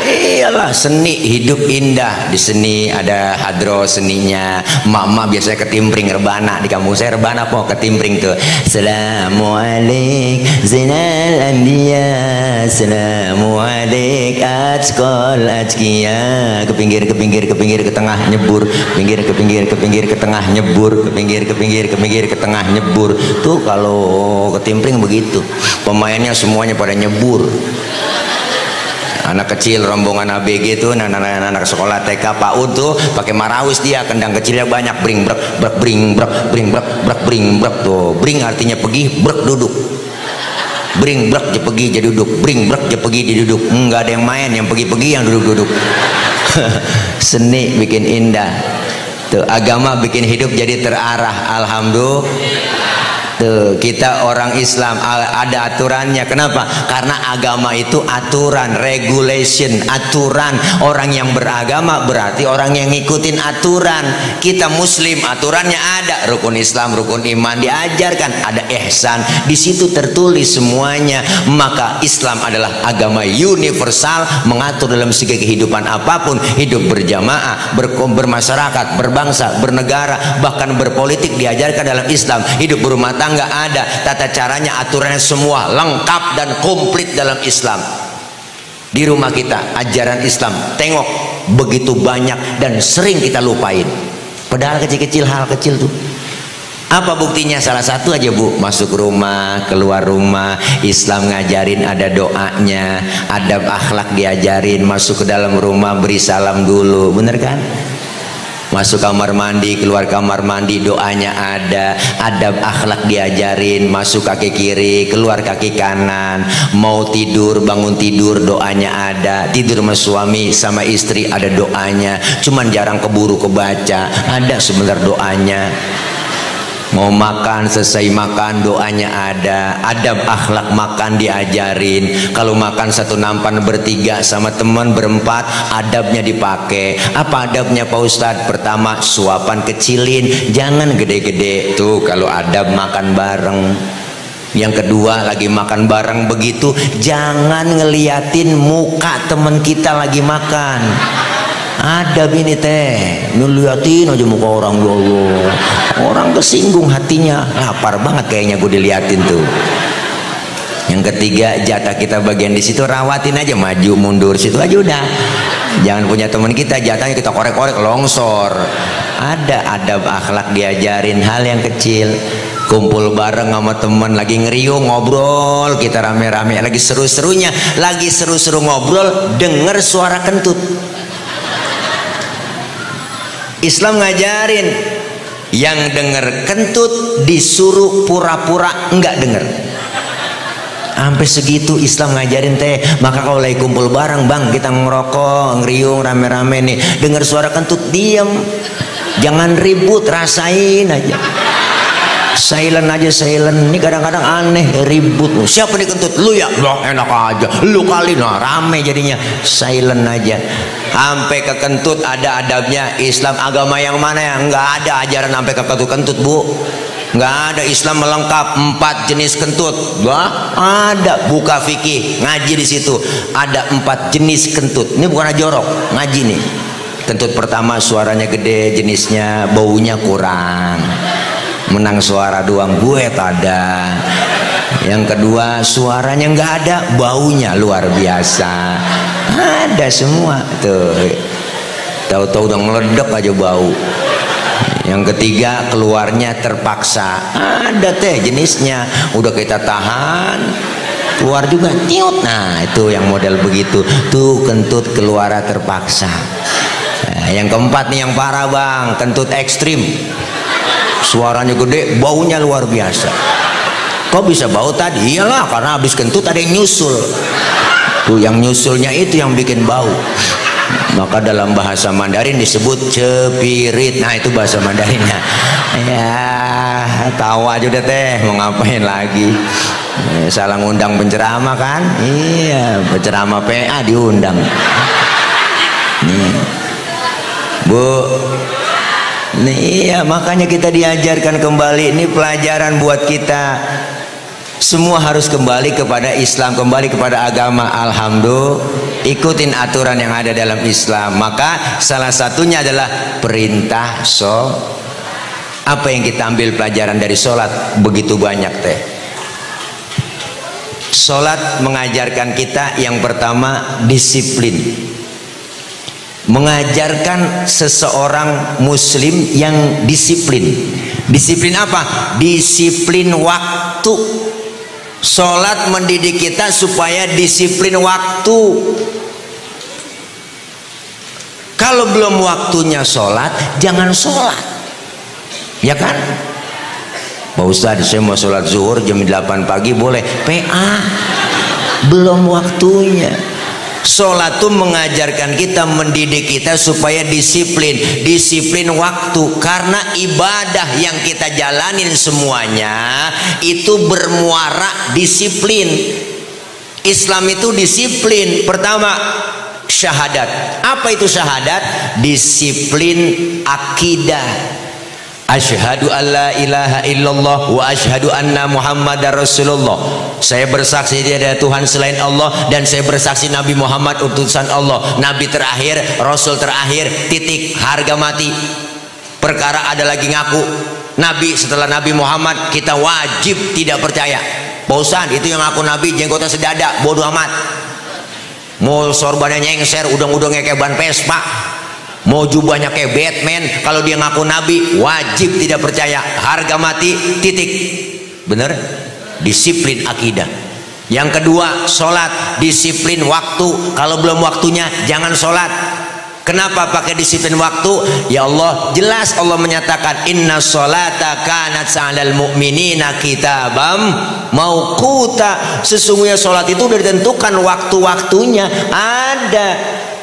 Iya, iyalah seni hidup indah. Di seni ada hadro seninya. Mak-mak biasanya ketimpring rebana. Di kampung saya rebana po ketimpring tuh. Assalamualaikum Zainal Anbiya, Assalamualaikum Atqal Atqiya. Ke pinggir ke tengah nyebur, pinggir ke pinggir ke tengah nyebur, ke pinggir ke tengah nyebur. Tuh kalau ketimpring begitu. Pemainnya semuanya pada nyebur. Anak kecil rombongan ABG tuh, anak sekolah TK PAUD tuh pakai marawis, dia kendang kecilnya banyak, bring brek brek bring brek bring brek brek bring brek tuh. Bring artinya pergi, brek duduk. Bring brek je pergi je duduk, bring brek je pergi je duduk. Enggak ada yang main, yang pergi-pergi yang duduk-duduk. Seni bikin indah. Tuh agama bikin hidup jadi terarah. Alhamdulillah. Tuh, kita orang Islam ada aturannya. Kenapa? Karena agama itu aturan, regulation, aturan. Orang yang beragama berarti orang yang ngikutin aturan. Kita Muslim, aturannya ada. Rukun Islam, rukun iman diajarkan. Ada ihsan, di situ tertulis semuanya. Maka Islam adalah agama universal, mengatur dalam segi kehidupan apapun. Hidup berjamaah, bermasyarakat, berbangsa, bernegara, bahkan berpolitik diajarkan dalam Islam. Hidup berumah tangga nggak ada, tata caranya, aturannya semua lengkap dan komplit dalam Islam. Di rumah kita ajaran Islam, tengok begitu banyak dan sering kita lupain. Padahal kecil-kecil, hal kecil tuh. Apa buktinya? Salah satu aja Bu, masuk rumah, keluar rumah, Islam ngajarin ada doanya, adab akhlak diajarin. Masuk ke dalam rumah beri salam dulu, bener kan? Masuk kamar mandi, keluar kamar mandi doanya ada, adab akhlak diajarin. Masuk kaki kiri, keluar kaki kanan. Mau tidur, bangun tidur doanya ada. Tidur sama suami sama istri ada doanya. Cuman jarang keburu kebaca, ada sebentar doanya. Mau makan, selesai makan doanya ada. Adab akhlak makan diajarin. Kalau makan satu nampan bertiga sama teman berempat, adabnya dipakai. Apa adabnya Pak Ustadz? Pertama, suapan kecilin, jangan gede-gede. Tuh kalau adab makan bareng. Yang kedua, lagi makan bareng begitu, jangan ngeliatin muka teman kita lagi makan. Adab ini teh, ngeliatin aja muka orang, ya Allah, orang kesinggung hatinya, lapar banget kayaknya gue diliatin tuh. Yang ketiga, jatah kita bagian di situ, rawatin aja, maju mundur situ aja udah. Jangan punya teman kita jatahnya kita korek-korek longsor. Ada adab akhlak diajarin, hal yang kecil. Kumpul bareng sama teman lagi ngeriung ngobrol, kita rame-rame lagi seru-serunya, lagi seru-seru ngobrol, denger suara kentut. Islam ngajarin yang denger kentut disuruh pura-pura enggak denger. Sampai segitu Islam ngajarin teh. Maka kalau lagi kumpul bareng, bang, kita ngerokok, ngeriung rame-rame nih, denger suara kentut diam, jangan ribut, rasain aja. Silent aja, silent. Ini kadang-kadang aneh, ribut. Siapa nih kentut? Lu ya? Loh, enak aja. Lu kali, nah rame jadinya. Silent aja. Sampai ke kentut ada adabnya. Islam agama yang mana ya? Nggak ada ajaran sampai ke kentut, Bu. Nggak ada. Islam melengkap 4 jenis kentut. Nggak ada. Buka fikih, ngaji di situ. Ada 4 jenis kentut. Ini bukan jorok, ngaji nih. Kentut pertama suaranya gede, jenisnya, baunya kurang. Menang suara doang, gue tada. Yang kedua, suaranya nggak ada, baunya luar biasa. Ada semua tuh. Tahu-tahu udah meledek aja bau. Yang ketiga, keluarnya terpaksa. Ada teh jenisnya, udah kita tahan, keluar juga tiut. Nah itu yang model begitu tuh, kentut keluar terpaksa. Nah, yang keempat nih yang parah bang, kentut ekstrim. Suaranya gede, baunya luar biasa. Kok bisa bau tadi? Iyalah, karena habis kentut ada yang nyusul. Tuh yang nyusulnya itu yang bikin bau. Maka dalam bahasa Mandarin disebut cepirit. Nah itu bahasa Mandarinnya. Ya tahu aja udah teh, mau ngapain lagi. Salah ngundang penceramah kan? Iya, penceramah PA diundang. Nih Bu, nih, iya makanya kita diajarkan kembali. Ini pelajaran buat kita. Semua harus kembali kepada Islam, kembali kepada agama. Alhamdulillah, ikutin aturan yang ada dalam Islam. Maka salah satunya adalah perintah Apa yang kita ambil pelajaran dari sholat? Begitu banyak teh. Sholat mengajarkan kita yang pertama disiplin. Mengajarkan seseorang muslim yang disiplin. Disiplin apa? Disiplin waktu. Sholat mendidik kita supaya disiplin waktu. Kalau belum waktunya sholat, jangan sholat, ya kan? Pak Ustadz, saya mau sholat zuhur jam 8 pagi boleh? PA, belum waktunya. Sholat itu mengajarkan kita, mendidik kita supaya disiplin. Disiplin waktu. Karena ibadah yang kita jalanin semuanya itu bermuara disiplin. Islam itu disiplin. Pertama, syahadat. Apa itu syahadat? Disiplin akidah. Asyhadu an la ilaha illallah wa asyhadu anna muhammadar rasulullah. Saya bersaksi tiada Tuhan selain Allah, dan saya bersaksi Nabi Muhammad utusan Allah, Nabi terakhir, Rasul terakhir, titik, harga mati. Perkara ada lagi ngaku Nabi setelah Nabi Muhammad, kita wajib tidak percaya. Bosan, itu yang ngaku Nabi jenggotnya sedada, bodoh amat. Mau sorbannya nyengser, udang-udangnya kayak ban Vespa, mau jubahnya kayak Batman, kalau dia ngaku Nabi wajib tidak percaya, harga mati, titik. Bener? Disiplin akidah. Yang kedua, sholat, disiplin waktu. Kalau belum waktunya jangan sholat. Kenapa pakai disiplin waktu? Ya Allah, jelas Allah menyatakan inna sholata kanat 'alal mu'minina kitabam mauquta. Sesungguhnya sholat itu sudah ditentukan waktu-waktunya ada.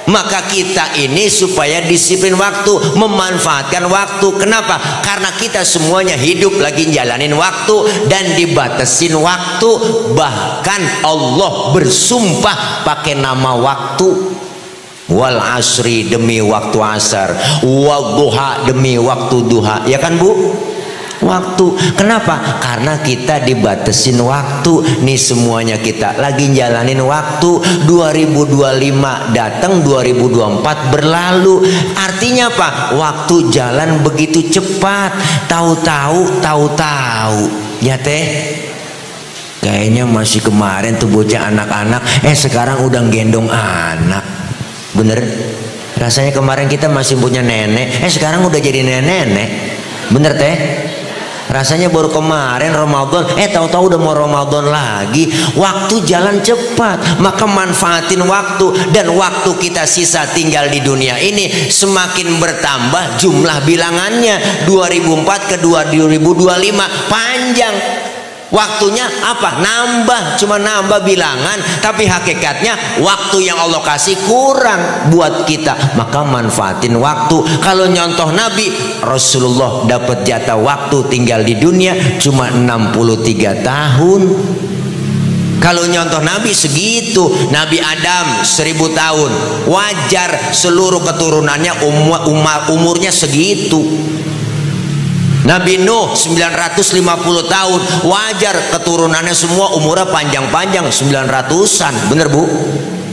Maka kita ini supaya disiplin waktu, memanfaatkan waktu. Kenapa? Karena kita semuanya hidup lagi jalanin waktu dan dibatasin waktu. Bahkan Allah bersumpah pakai nama waktu. Wal asri, demi waktu asar. Wal duha, demi waktu duha. Ya kan Bu? Waktu. Kenapa? Karena kita dibatasin waktu. Nih semuanya kita lagi jalanin waktu. 2025 datang, 2024 berlalu. Artinya apa? Waktu jalan begitu cepat. Tahu-tahu ya teh, kayaknya masih kemarin tuh bocah anak-anak, sekarang udah gendong anak. Bener? Rasanya kemarin kita masih punya nenek, sekarang udah jadi nenek-nenek. Bener teh? Rasanya baru kemarin Ramadan, tahu-tahu udah mau Ramadan lagi. Waktu jalan cepat, maka manfaatin waktu. Dan waktu kita sisa tinggal di dunia ini semakin bertambah jumlah bilangannya. 2004 ke 2025 panjang. Waktunya apa? Nambah, cuma nambah bilangan, tapi hakikatnya waktu yang Allah kasih kurang buat kita. Maka manfaatin waktu. Kalau nyontoh Nabi, Rasulullah dapat jatah waktu tinggal di dunia cuma 63 tahun. Kalau nyontoh Nabi segitu. Nabi Adam 1000 tahun, wajar seluruh keturunannya umurnya segitu. Nabi Nuh 950 tahun, wajar keturunannya semua umurnya panjang-panjang 900-an. Bener Bu?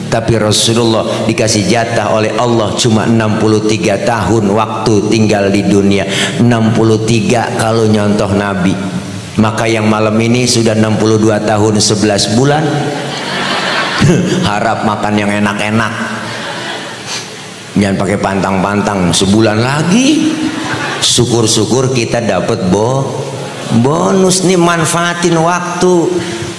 Tapi Rasulullah dikasih jatah oleh Allah cuma 63 tahun waktu tinggal di dunia. 63 kalau nyontoh Nabi. Maka yang malam ini sudah 62 tahun 11 bulan. Harap makan yang enak-enak, jangan pakai pantang-pantang. Sebulan lagi syukur-syukur kita dapat bonus nih. Manfaatin waktu.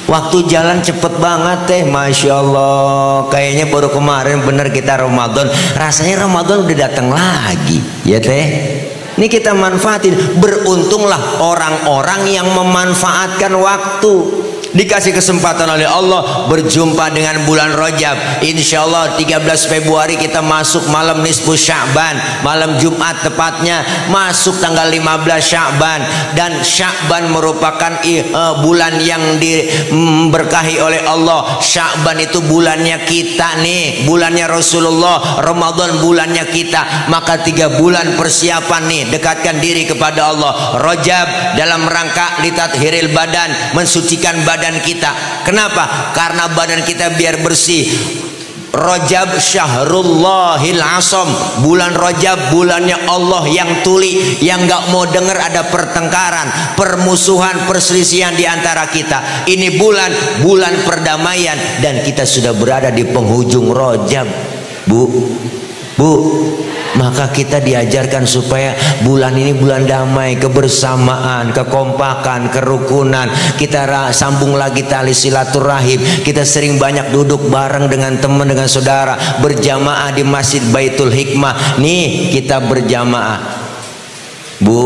Waktu jalan cepet banget teh, Masya Allah. Kayaknya baru kemarin bener kita Ramadan, rasanya Ramadan udah datang lagi ya teh. Ini kita manfaatin. Beruntunglah orang-orang yang memanfaatkan waktu. Dikasih kesempatan oleh Allah berjumpa dengan bulan Rajab. Insya Allah 13 Februari kita masuk malam nisfu Sya'ban, malam Jumat tepatnya, masuk tanggal 15 Sya'ban. Dan Sya'ban merupakan bulan yang diberkahi oleh Allah. Sya'ban itu bulannya kita nih, bulannya Rasulullah. Ramadan bulannya kita. Maka 3 bulan persiapan nih, dekatkan diri kepada Allah. Rajab dalam rangka litathiril badan, mensucikan badan badan kita. Kenapa? Karena badan kita biar bersih. Rajab Syahrullahil Asam, bulan Rajab bulannya Allah yang tuli, yang gak mau dengar ada pertengkaran, permusuhan, perselisihan di antara kita. Ini bulan perdamaian, dan kita sudah berada di penghujung Rajab. Bu, maka kita diajarkan supaya bulan ini bulan damai, kebersamaan, kekompakan, kerukunan. Kita sambung lagi tali silaturahim. Kita sering banyak duduk bareng dengan teman, dengan saudara, berjamaah di Masjid Baitul Hikmah. Nih kita berjamaah, Bu.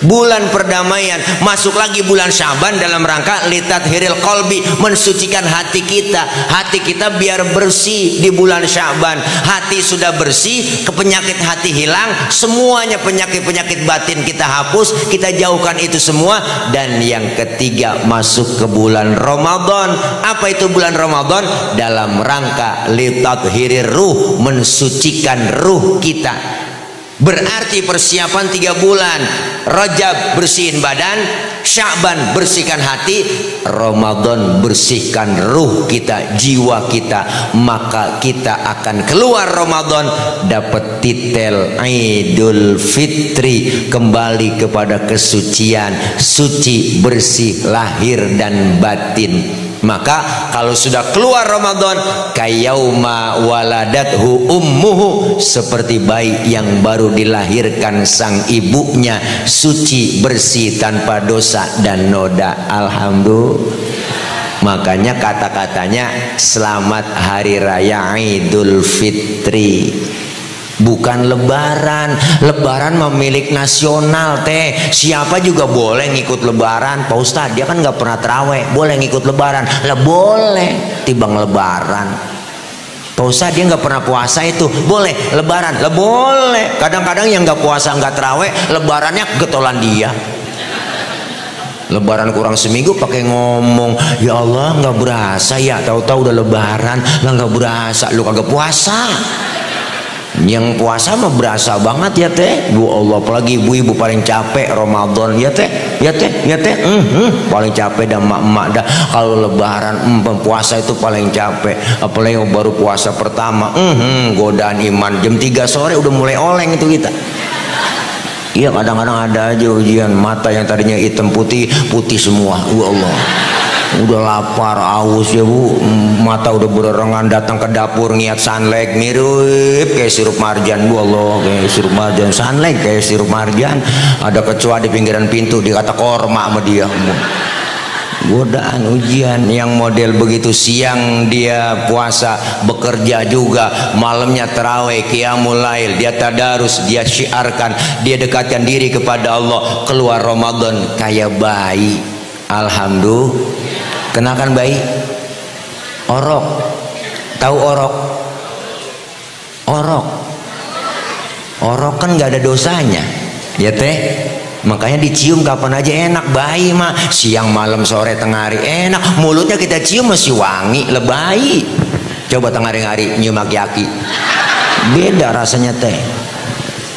Bulan perdamaian, masuk lagi bulan Syaban dalam rangka litathiril qalbi, mensucikan hati kita. Hati kita biar bersih di bulan Syaban. Hati sudah bersih, penyakit hati hilang, semuanya penyakit-penyakit batin kita hapus, kita jauhkan itu semua. Dan yang ketiga, masuk ke bulan Ramadan. Apa itu bulan Ramadan? Dalam rangka litathirir ruh, mensucikan ruh kita. Berarti persiapan 3 bulan. Rajab bersihin badan, Sya'ban bersihkan hati, Ramadan bersihkan ruh kita, jiwa kita. Maka kita akan keluar Ramadan dapat titel Idul Fitri, kembali kepada kesucian, suci, bersih lahir dan batin. Maka kalau sudah keluar Ramadan, kayauma waladathu ummuhu, seperti bayi yang baru dilahirkan sang ibunya, suci, bersih, tanpa dosa dan noda. Alhamdulillah. Makanya kata-katanya selamat hari raya Idul Fitri, bukan lebaran. Lebaran memilik nasional teh. Siapa juga boleh ngikut lebaran. Pak Ustadz, dia kan nggak pernah terawih, boleh ngikut lebaran? Lah boleh, tibang lebaran. Pak Ustadz, dia nggak pernah puasa, itu boleh lebaran? Lah boleh. Kadang-kadang yang nggak puasa nggak terawih, lebarannya getolan dia. Lebaran kurang seminggu pakai ngomong, ya Allah nggak berasa ya, tahu-tahu udah lebaran. Lah nggak berasa, lu kagak puasa. Yang puasa mah berasa banget ya teh. Bu Allah, apalagi ibu-ibu paling capek Ramadan ya teh, ya teh, ya teh. Paling capek dah emak-emak dah kalau lebaran. Puasa itu paling capek, apalagi baru puasa pertama. Godaan iman jam 3 sore udah mulai oleng itu kita. Iya, kadang-kadang ada aja ujian, mata yang tadinya hitam putih, putih semua. Allah, udah lapar, aus ya Bu, mata udah bererengan, datang ke dapur niat sunlight, mirip kayak sirup marjan. Bu Allah, kayak sirup marjan, sunlight kayak sirup marjan. Ada kecoa di pinggiran pintu, dikata korma sama dia. Godaan ujian yang model begitu. Siang dia puasa, bekerja juga, malamnya tarawih, qiyamul lail, dia tadarus, dia syiarkan, dia dekatkan diri kepada Allah. Keluar Ramadan kayak bayi. Alhamdulillah. Kenakan bayi orok. Tahu orok? Orok kan nggak ada dosanya ya teh. Makanya dicium kapan aja enak. Bayi mah siang malam sore tengah hari enak, mulutnya kita cium masih wangi. Lebayi coba tengah hari nyium aki-aki, beda rasanya teh.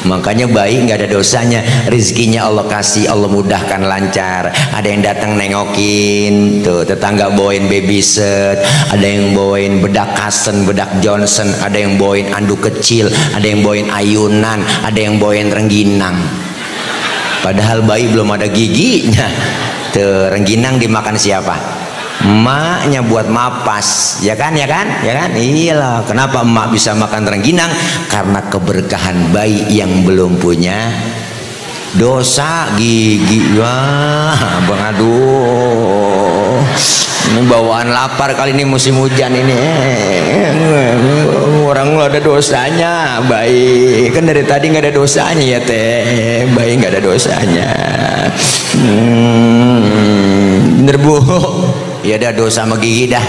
Makanya bayi nggak ada dosanya, rezekinya Allah kasih, Allah mudahkan lancar. Ada yang datang nengokin tuh, tetangga bawain baby set, ada yang bawain bedak Kasen, bedak Johnson, ada yang bawain anduk kecil, ada yang bawain ayunan, ada yang bawain rengginang. Padahal bayi belum ada giginya. Tuh, rengginang dimakan siapa? Emaknya buat mapas, ya kan, ya kan, ya kan. Iyalah, kenapa emak bisa makan rengginang? Karena keberkahan bayi yang belum punya dosa gigi. Wah, bang, aduh, ini bawaan lapar kali ini, musim hujan ini. Orang lu ada dosanya, bayi kan dari tadi nggak ada dosanya ya teh, bayi nggak ada dosanya. Bener Bu, ya ada dosa sama gigi dah.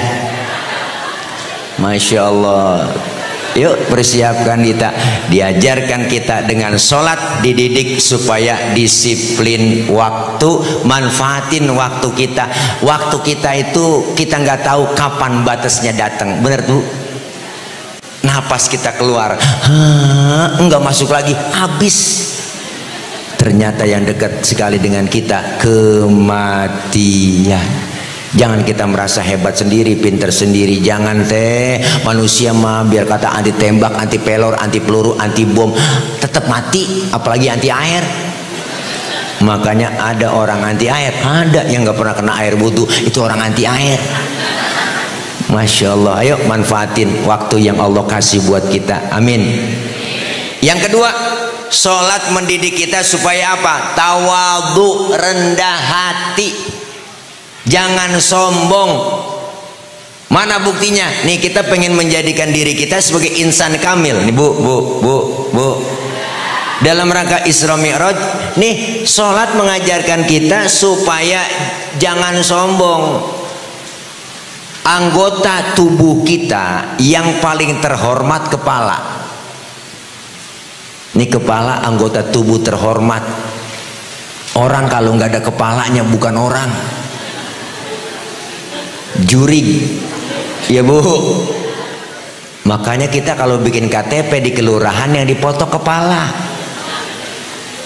Masya Allah. Yuk persiapkan kita, diajarkan kita dengan sholat, dididik supaya disiplin waktu, manfaatin waktu kita. Waktu kita itu kita nggak tahu kapan batasnya datang, bener tuh. Napas kita keluar, nggak masuk lagi, habis. ternyata yang dekat sekali dengan kita kematian. Jangan kita merasa hebat sendiri, pinter sendiri. Jangan teh, manusia mah biar kata anti tembak, anti pelor, anti peluru, anti bom, tetap mati, apalagi anti air. Makanya ada orang anti air, ada yang nggak pernah kena air wudhu, itu orang anti air. Masya Allah, ayo manfaatin waktu yang Allah kasih buat kita. Amin. Yang kedua, sholat mendidik kita supaya apa? Tawadhu, rendah hati. Jangan sombong. Mana buktinya? Nih kita pengen menjadikan diri kita sebagai insan kamil. Nih bu. Dalam rangka Isra Mi'raj, nih sholat mengajarkan kita supaya jangan sombong. Anggota tubuh kita yang paling terhormat kepala. Ini kepala anggota tubuh terhormat. Orang kalau nggak ada kepalanya bukan orang. Jurig, ya bu. Makanya kita kalau bikin KTP di kelurahan yang dipoto kepala.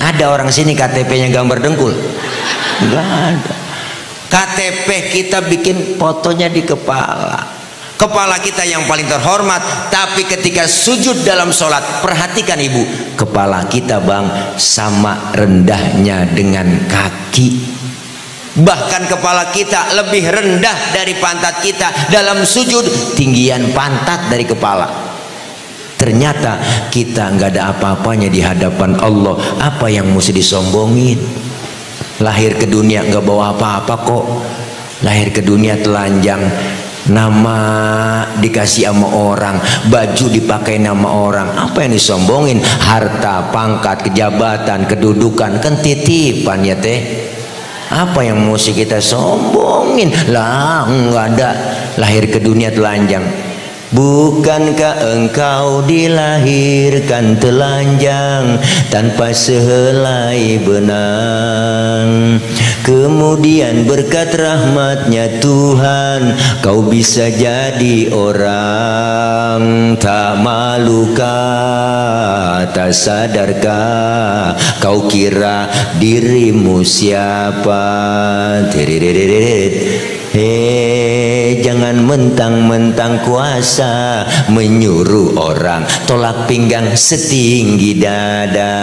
Ada orang sini KTP-nya gambar dengkul? Enggak ada. KTP kita bikin fotonya di kepala. Kepala kita yang paling terhormat. Tapi ketika sujud dalam sholat, perhatikan ibu, kepala kita bang sama rendahnya dengan kaki. Bahkan kepala kita lebih rendah dari pantat kita. Dalam sujud tinggian pantat dari kepala. Ternyata kita nggak ada apa-apanya di hadapan Allah. Apa yang mesti disombongin? Lahir ke dunia nggak bawa apa-apa kok. Lahir ke dunia telanjang, nama dikasih sama orang, baju dipakai nama orang. Apa yang disombongin? Harta, pangkat, kejabatan, kedudukan, kan titipan ya teh. Apa yang mesti kita sombongin? Lah nggak ada. Lahir ke dunia telanjang. Bukankah engkau dilahirkan telanjang tanpa sehelai benang? Kemudian berkat rahmatnya Tuhan kau bisa jadi orang. Tak malukah, tak sadarkah kau kira dirimu siapa? Jangan mentang-mentang kuasa menyuruh orang tolak pinggang setinggi dada.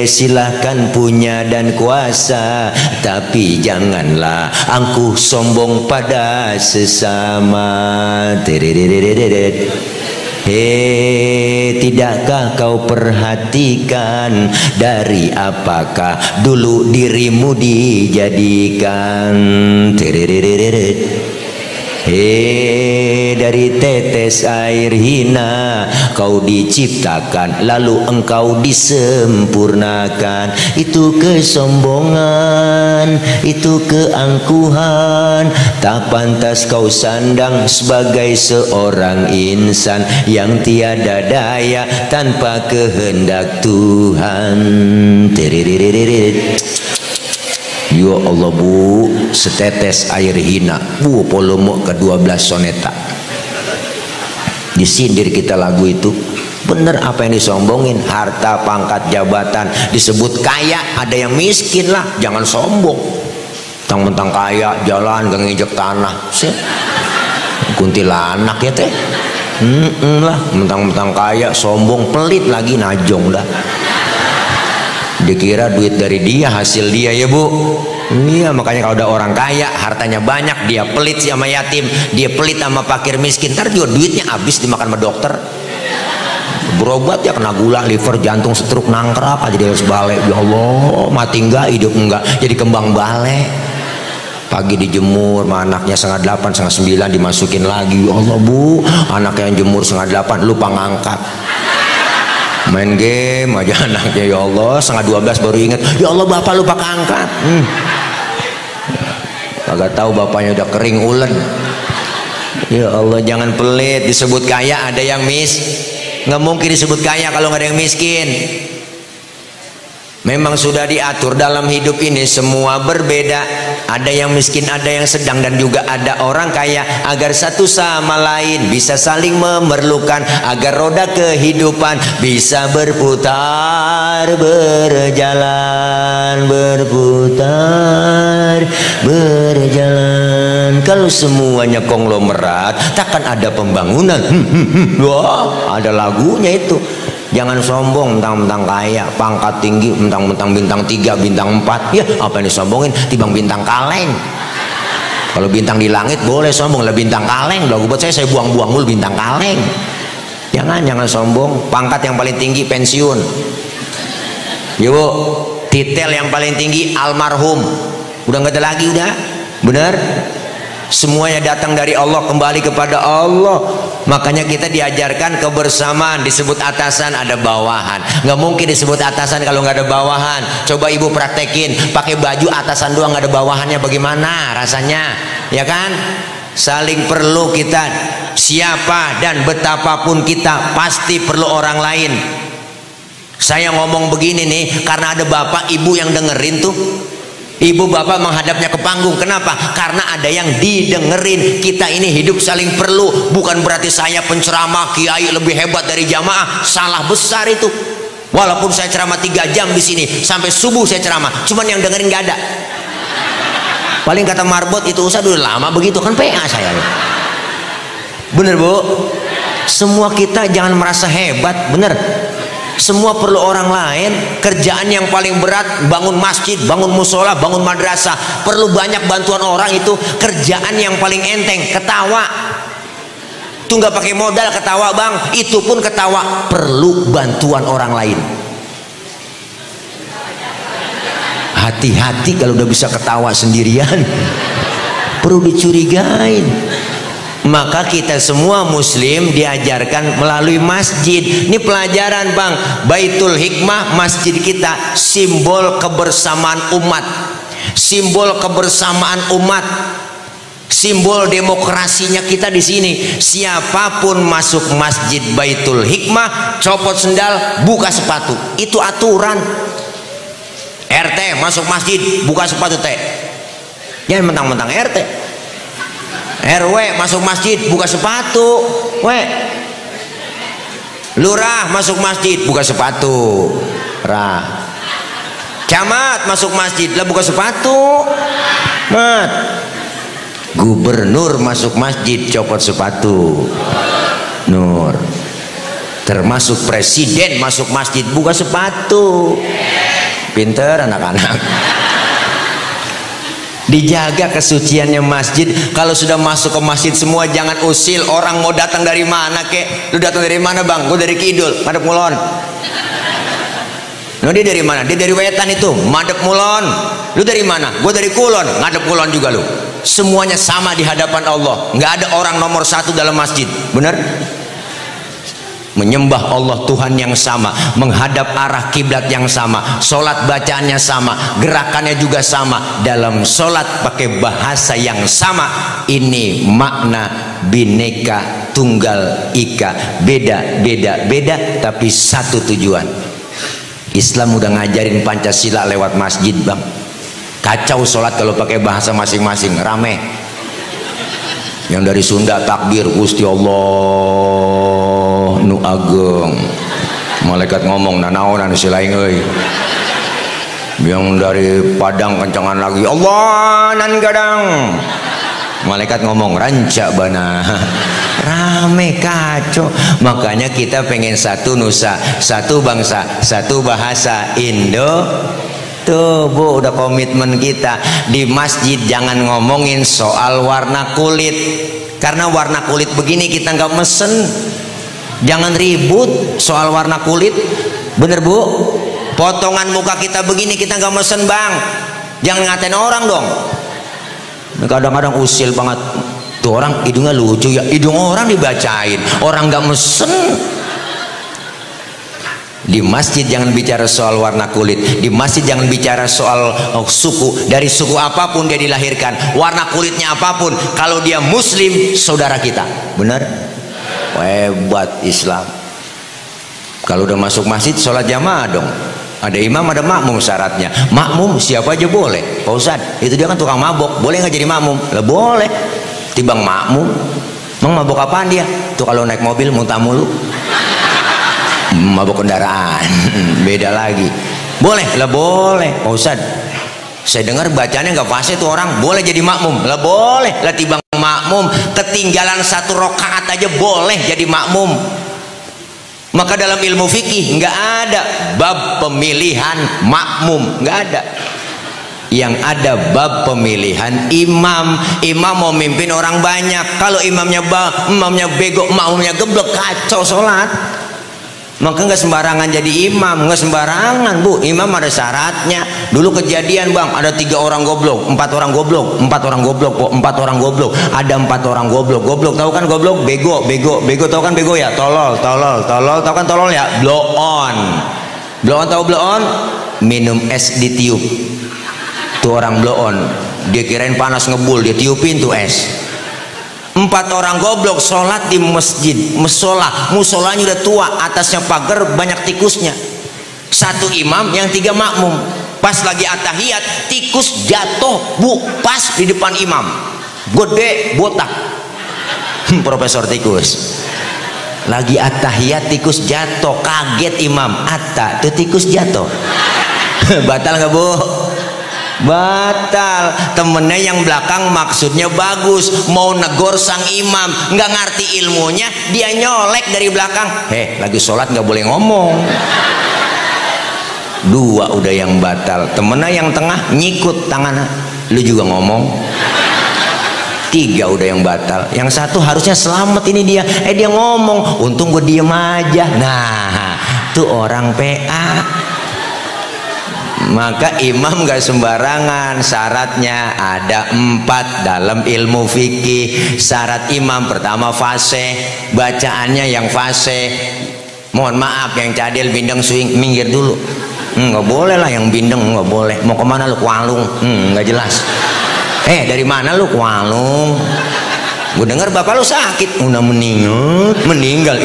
Silahkan punya dan kuasa, tapi janganlah angkuh sombong pada sesama. Tidakkah kau perhatikan dari apakah dulu dirimu dijadikan? Dari tetes air hina kau diciptakan, lalu engkau disempurnakan. Itu kesombongan, itu keangkuhan. Tak pantas kau sandang sebagai seorang insan yang tiada daya tanpa kehendak Tuhan. Ya Allah bu, setetes air hina bu, volume ke-12 soneta. Disindir kita lagu itu. Bener apa yang disombongin? Harta, pangkat, jabatan. Disebut kaya, ada yang miskin lah. Jangan sombong. Mentang-mentang kaya, jalan gak nginjek tanah. Kuntilanak ya teh. Lah, mentang-mentang kaya, sombong, pelit lagi, najong dah. Dikira duit dari dia, hasil dia ya bu. Iya, makanya kalau ada orang kaya, hartanya banyak, dia pelit sama yatim, dia pelit sama fakir miskin, ntar juga duitnya habis dimakan sama dokter. Berobat ya kena gula, liver, jantung, stroke, nangkrak aja dia harus balik. Ya Allah, mati enggak, hidup enggak, jadi kembang balik. Pagi dijemur, anaknya 7:30, 7:30 dimasukin lagi. Ya Allah bu, anaknya yang jemur 7:30 lupa ngangkat. Main game aja anaknya, ya Allah 11:30 baru ingat, ya Allah bapak lupa keangkat. Kagak tahu bapaknya udah kering ulen. Ya Allah, jangan pelit. Disebut kaya ada yang nggak mungkin disebut kaya kalau nggak ada yang miskin. Memang sudah diatur dalam hidup ini semua berbeda. Ada yang miskin, ada yang sedang, dan juga ada orang kaya. Agar satu sama lain bisa saling memerlukan, agar roda kehidupan bisa berputar, berjalan, berputar, berjalan. Kalau semuanya konglomerat, takkan ada pembangunan. Wah, ada lagunya itu. Jangan sombong mentang-mentang kaya, pangkat tinggi, mentang-mentang bintang 3, bintang 4. Ya, apa yang disombongin? Tibang bintang kaleng. Kalau bintang di langit boleh sombong, lah bintang kaleng. Lagu buat saya buang-buang mulu bintang kaleng. Jangan sombong. Pangkat yang paling tinggi pensiun. Yo, titel yang paling tinggi almarhum. Udah nggak ada lagi, udah. Bener? Semuanya datang dari Allah, kembali kepada Allah. Makanya kita diajarkan kebersamaan. Disebut atasan, ada bawahan. Nggak mungkin disebut atasan kalau nggak ada bawahan. Coba ibu praktekin, pakai baju atasan doang nggak ada bawahannya, bagaimana rasanya? Ya kan? Saling perlu kita. Siapa dan betapapun kita pasti perlu orang lain. Saya ngomong begini nih karena ada bapak ibu yang dengerin tuh. Ibu bapak menghadapnya ke panggung. Kenapa? Karena ada yang didengerin. Kita ini hidup saling perlu. Bukan berarti saya penceramah kiai lebih hebat dari jamaah. Salah besar itu. Walaupun saya ceramah 3 jam di sini sampai subuh saya ceramah, cuman yang dengerin gak ada. Paling kata Marbot, itu usah dulu lama begitu kan PA saya. Bener bu? Semua kita jangan merasa hebat, bener. Semua perlu orang lain. Kerjaan yang paling berat bangun masjid, bangun musola, bangun madrasah. Perlu banyak bantuan orang, itu kerjaan yang paling enteng. Ketawa tuh nggak pakai modal, ketawa bang, itu pun ketawa. Perlu bantuan orang lain. Hati-hati kalau udah bisa ketawa sendirian, perlu dicurigain. Maka kita semua muslim diajarkan melalui masjid. Ini pelajaran bang. Baitul Hikmah, masjid kita, simbol kebersamaan umat. Simbol kebersamaan umat. Simbol demokrasinya kita di sini. Siapapun masuk masjid Baitul Hikmah, copot sendal, buka sepatu. Itu aturan. RT masuk masjid, buka sepatu teh. Jangan mentang-mentang RT. RW masuk masjid, buka sepatu. Lurah masuk masjid, buka sepatu. Camat masuk masjid, lah buka sepatu. Gubernur masuk masjid, copot sepatu. Nur. Termasuk presiden masuk masjid, buka sepatu. Pinter anak-anak. Dijaga kesuciannya masjid. Kalau sudah masuk ke masjid semua jangan usil. Orang mau datang dari mana kek? Lu datang dari mana bang? Gue dari Kidul, madep mulon. No, dia dari mana? Dia dari Wetan itu, madep mulon. Lu dari mana? Gue dari Kulon, ngadep Kulon juga lu. Semuanya sama di hadapan Allah. Nggak ada orang nomor 1 dalam masjid. Bener? Menyembah Allah Tuhan yang sama, menghadap arah kiblat yang sama, sholat bacaannya sama, gerakannya juga sama, dalam sholat pakai bahasa yang sama. Ini makna bineka tunggal ika, beda tapi satu tujuan. Islam udah ngajarin Pancasila lewat masjid bang. Kacau sholat kalau pakai bahasa masing-masing, rame. Yang dari Sunda takbir Gusti Allah nu ageng, malaikat ngomong nanaonan silaing euy. Yang dari Padang kencangan lagi Allah nan gadang, malaikat ngomong ranca bana. Rame kacau. Makanya kita pengen satu nusa, satu bangsa, satu bahasa Indo. Tuh bu, udah komitmen kita. Di masjid jangan ngomongin soal warna kulit, karena warna kulit begini kita nggak mesen. Jangan ribut soal warna kulit. Bener bu? Potongan muka kita begini kita nggak mesen bang. Jangan ngatain orang dong. Kadang-kadang usil banget. Tuh orang hidungnya lucu ya, hidung orang dibacain, orang nggak mesen. Di masjid jangan bicara soal warna kulit. Di masjid jangan bicara soal suku. Dari suku apapun dia dilahirkan, warna kulitnya apapun, kalau dia muslim saudara kita. Benar? Hebat Islam. Kalau udah masuk masjid sholat jamaah dong. Ada imam, ada makmum syaratnya. Makmum siapa aja boleh. Pak Ustadz, itu dia kan tukang mabok, boleh nggak jadi makmum? Lah boleh. Tibang makmum. Emang mabok apaan dia? Tuh kalau naik mobil muntah mulu. Mabok kendaraan. Beda lagi. Boleh, lah boleh. Pak Ustadz, saya dengar bacanya nggak fase tuh orang, boleh jadi makmum? Lah boleh. Lah tibang makmum, ketinggalan 1 rakaat aja boleh jadi makmum. Maka dalam ilmu fikih nggak ada bab pemilihan makmum, nggak ada. Yang ada bab pemilihan imam. Imam mau mimpin orang banyak, kalau imamnya bego, makmumnya geblek, kacau sholat. Maka nggak sembarangan jadi imam, nggak sembarangan Bu. Imam ada syaratnya. Dulu kejadian Bang, ada 3 orang goblok, 4 orang goblok, 4 orang goblok, 4 orang goblok. Ada 4 orang goblok. Goblok tahu kan goblok? Bego tahu kan bego ya? Tolol tahu kan tolol ya? Blow on tahu blow on? Minum es ditiup. Tuh orang blow on, dia kirain panas ngebul, dia tiupin tuh es. 4 orang goblok sholat di masjid, musolanya udah tua, atasnya pagar, banyak tikusnya. 1 imam, yang 3 makmum. Pas lagi atahiyat, tikus jatuh Bu, pas di depan imam, gede botak. Profesor tikus lagi atahiyat, tikus jatuh, kaget imam, tuh tikus jatuh. Batal nggak Bu? Batal. Temennya yang belakang maksudnya bagus, mau negor sang imam, nggak ngerti ilmunya, dia nyolek dari belakang. Lagi sholat nggak boleh ngomong. 2 udah yang batal. Temennya yang tengah nyikut tangannya, lu juga ngomong. 3 udah yang batal. Yang 1 harusnya selamat ini dia, dia ngomong, untung gue diem aja. Nah tuh orang PA. Maka imam gak sembarangan, syaratnya ada 4 dalam ilmu fikih. Syarat imam pertama fase, bacaannya yang fase. Mohon maaf yang cadel bindeng swing, minggir dulu. Nggak boleh lah yang bindeng, nggak boleh. Mau kemana lu? Kualung. Nggak jelas. Dari mana lu? Kualung. Gue dengar bapak lu sakit, udah meninggal,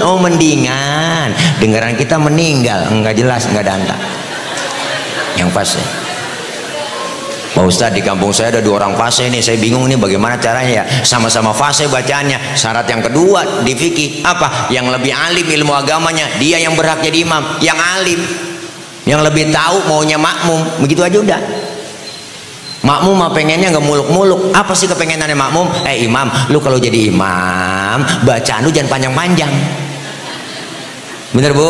oh mendingan. Dengaran kita meninggal, nggak jelas, nggak ada antara. Yang fase. Pak Ustadz, di kampung saya ada 2 orang fase nih, saya bingung nih bagaimana caranya ya. Sama-sama fase bacaannya. Syarat yang kedua di fikih apa? Yang lebih alim ilmu agamanya, dia yang berhak jadi imam. Yang alim, yang lebih tahu maunya makmum, begitu aja udah. Makmum mah pengennya nggak muluk-muluk. Apa sih kepengenannya makmum? Imam, lu kalau jadi imam, bacaan lu jangan panjang-panjang. Bener Bu?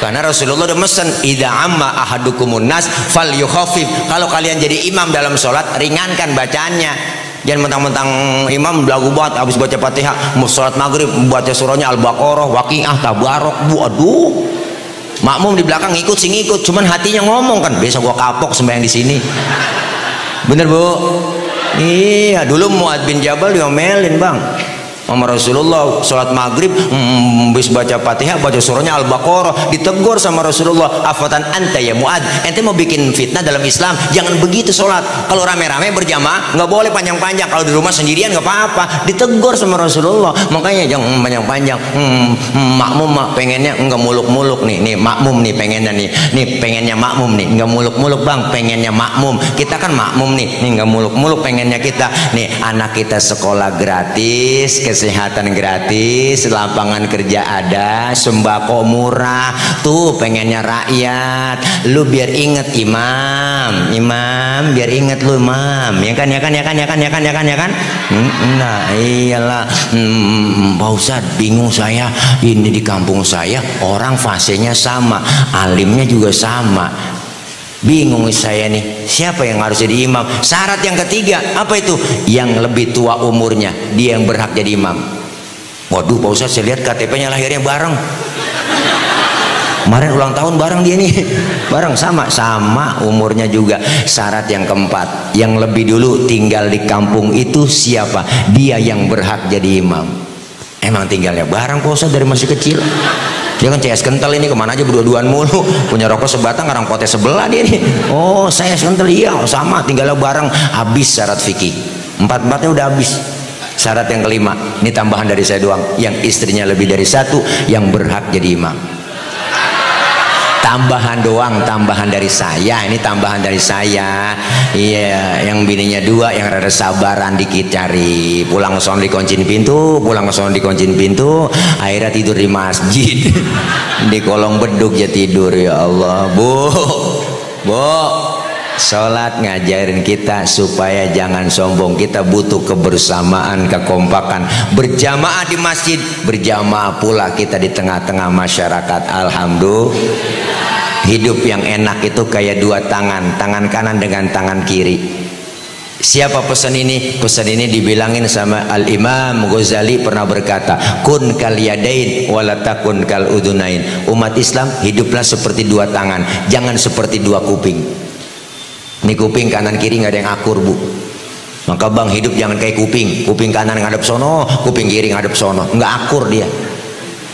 Karena Rasulullah udah mesen, idza amma ahadukumun nas falyukhaffif. Kalau kalian jadi imam dalam sholat, ringankan bacaannya. Jangan mentang-mentang imam belagu banget habis baca Fatihah, mau sholat maghrib baca surahnya Al-Baqarah, Waqiah, Tabarok. Bu, aduh. Makmum di belakang ngikut sih ngikut, cuman hatinya ngomong kan, besok gua kapok sembahyang di sini. Bener Bu? Iya, dulu Mu'adz bin Jabal diomelin Bang sama Rasulullah, sholat maghrib habis baca Fatihah, baca surahnya Al-Baqarah, ditegur sama Rasulullah, afatan anta ya Mu'adz, ente mau bikin fitnah dalam Islam, jangan begitu sholat. Kalau rame-rame berjamaah nggak boleh panjang-panjang, kalau di rumah sendirian nggak apa-apa. Ditegur sama Rasulullah, makanya jangan panjang-panjang. Makmum pengennya nggak muluk-muluk nih makmum nih pengennya nih pengennya makmum nih nggak muluk-muluk Bang, pengennya makmum. Kita kan makmum nih nggak muluk-muluk pengennya kita nih, anak kita sekolah gratis, kesehatan gratis, lapangan kerja ada, sembako murah, tuh pengennya rakyat. Lu biar inget imam, biar inget lu imam, ya kan. Nah iyalah. Pak Ustadz, bingung saya, ini di kampung saya orang fasenya sama, alimnya juga sama. Bingung saya nih, siapa yang harus jadi imam? Syarat yang ketiga apa itu? Yang lebih tua umurnya, dia yang berhak jadi imam. Waduh Pak Ustadz, saya lihat KTP-nya lahirnya bareng, kemarin ulang tahun bareng dia nih, bareng sama umurnya juga. Syarat yang keempat, yang lebih dulu tinggal di kampung itu siapa? Dia yang berhak jadi imam. Emang tinggalnya bareng Pak Ustadz dari masih kecil. Dia kan CS kental ini, kemana aja berdua-duaan mulu, punya rokok sebatang, karang potes sebelah dia nih. Oh saya kental, iya sama, tinggalnya bareng. Habis syarat fikih, 4-4-nya udah habis. Syarat yang kelima, ini tambahan dari saya doang, yang istrinya lebih dari 1 yang berhak jadi imam. tambahan doang, tambahan dari saya. Ini tambahan dari saya. Iya, yang bininya 2, yang rada sabaran dikit cari. Pulang sono dikuncin pintu, pulang sono dikuncin pintu, akhirnya tidur di masjid. Di kolong beduk ya tidur. Ya Allah, Bu, sholat ngajarin kita supaya jangan sombong. Kita butuh kebersamaan, kekompakan, berjamaah di masjid, berjamaah pula kita di tengah-tengah masyarakat. Alhamdulillah. Hidup yang enak itu kayak 2 tangan, tangan kanan dengan tangan kiri. Siapa pesan ini? Pesan ini dibilangin sama Al-Imam Ghazali, pernah berkata, kun kal yadain walatakun kal udunain. Umat Islam hiduplah seperti 2 tangan, jangan seperti 2 kuping. Ini kuping kanan kiri nggak ada yang akur, Bu. Maka bang, hidup jangan kayak kuping. Kuping kanan ngadep sono, kuping kiri ngadep sono, nggak akur dia.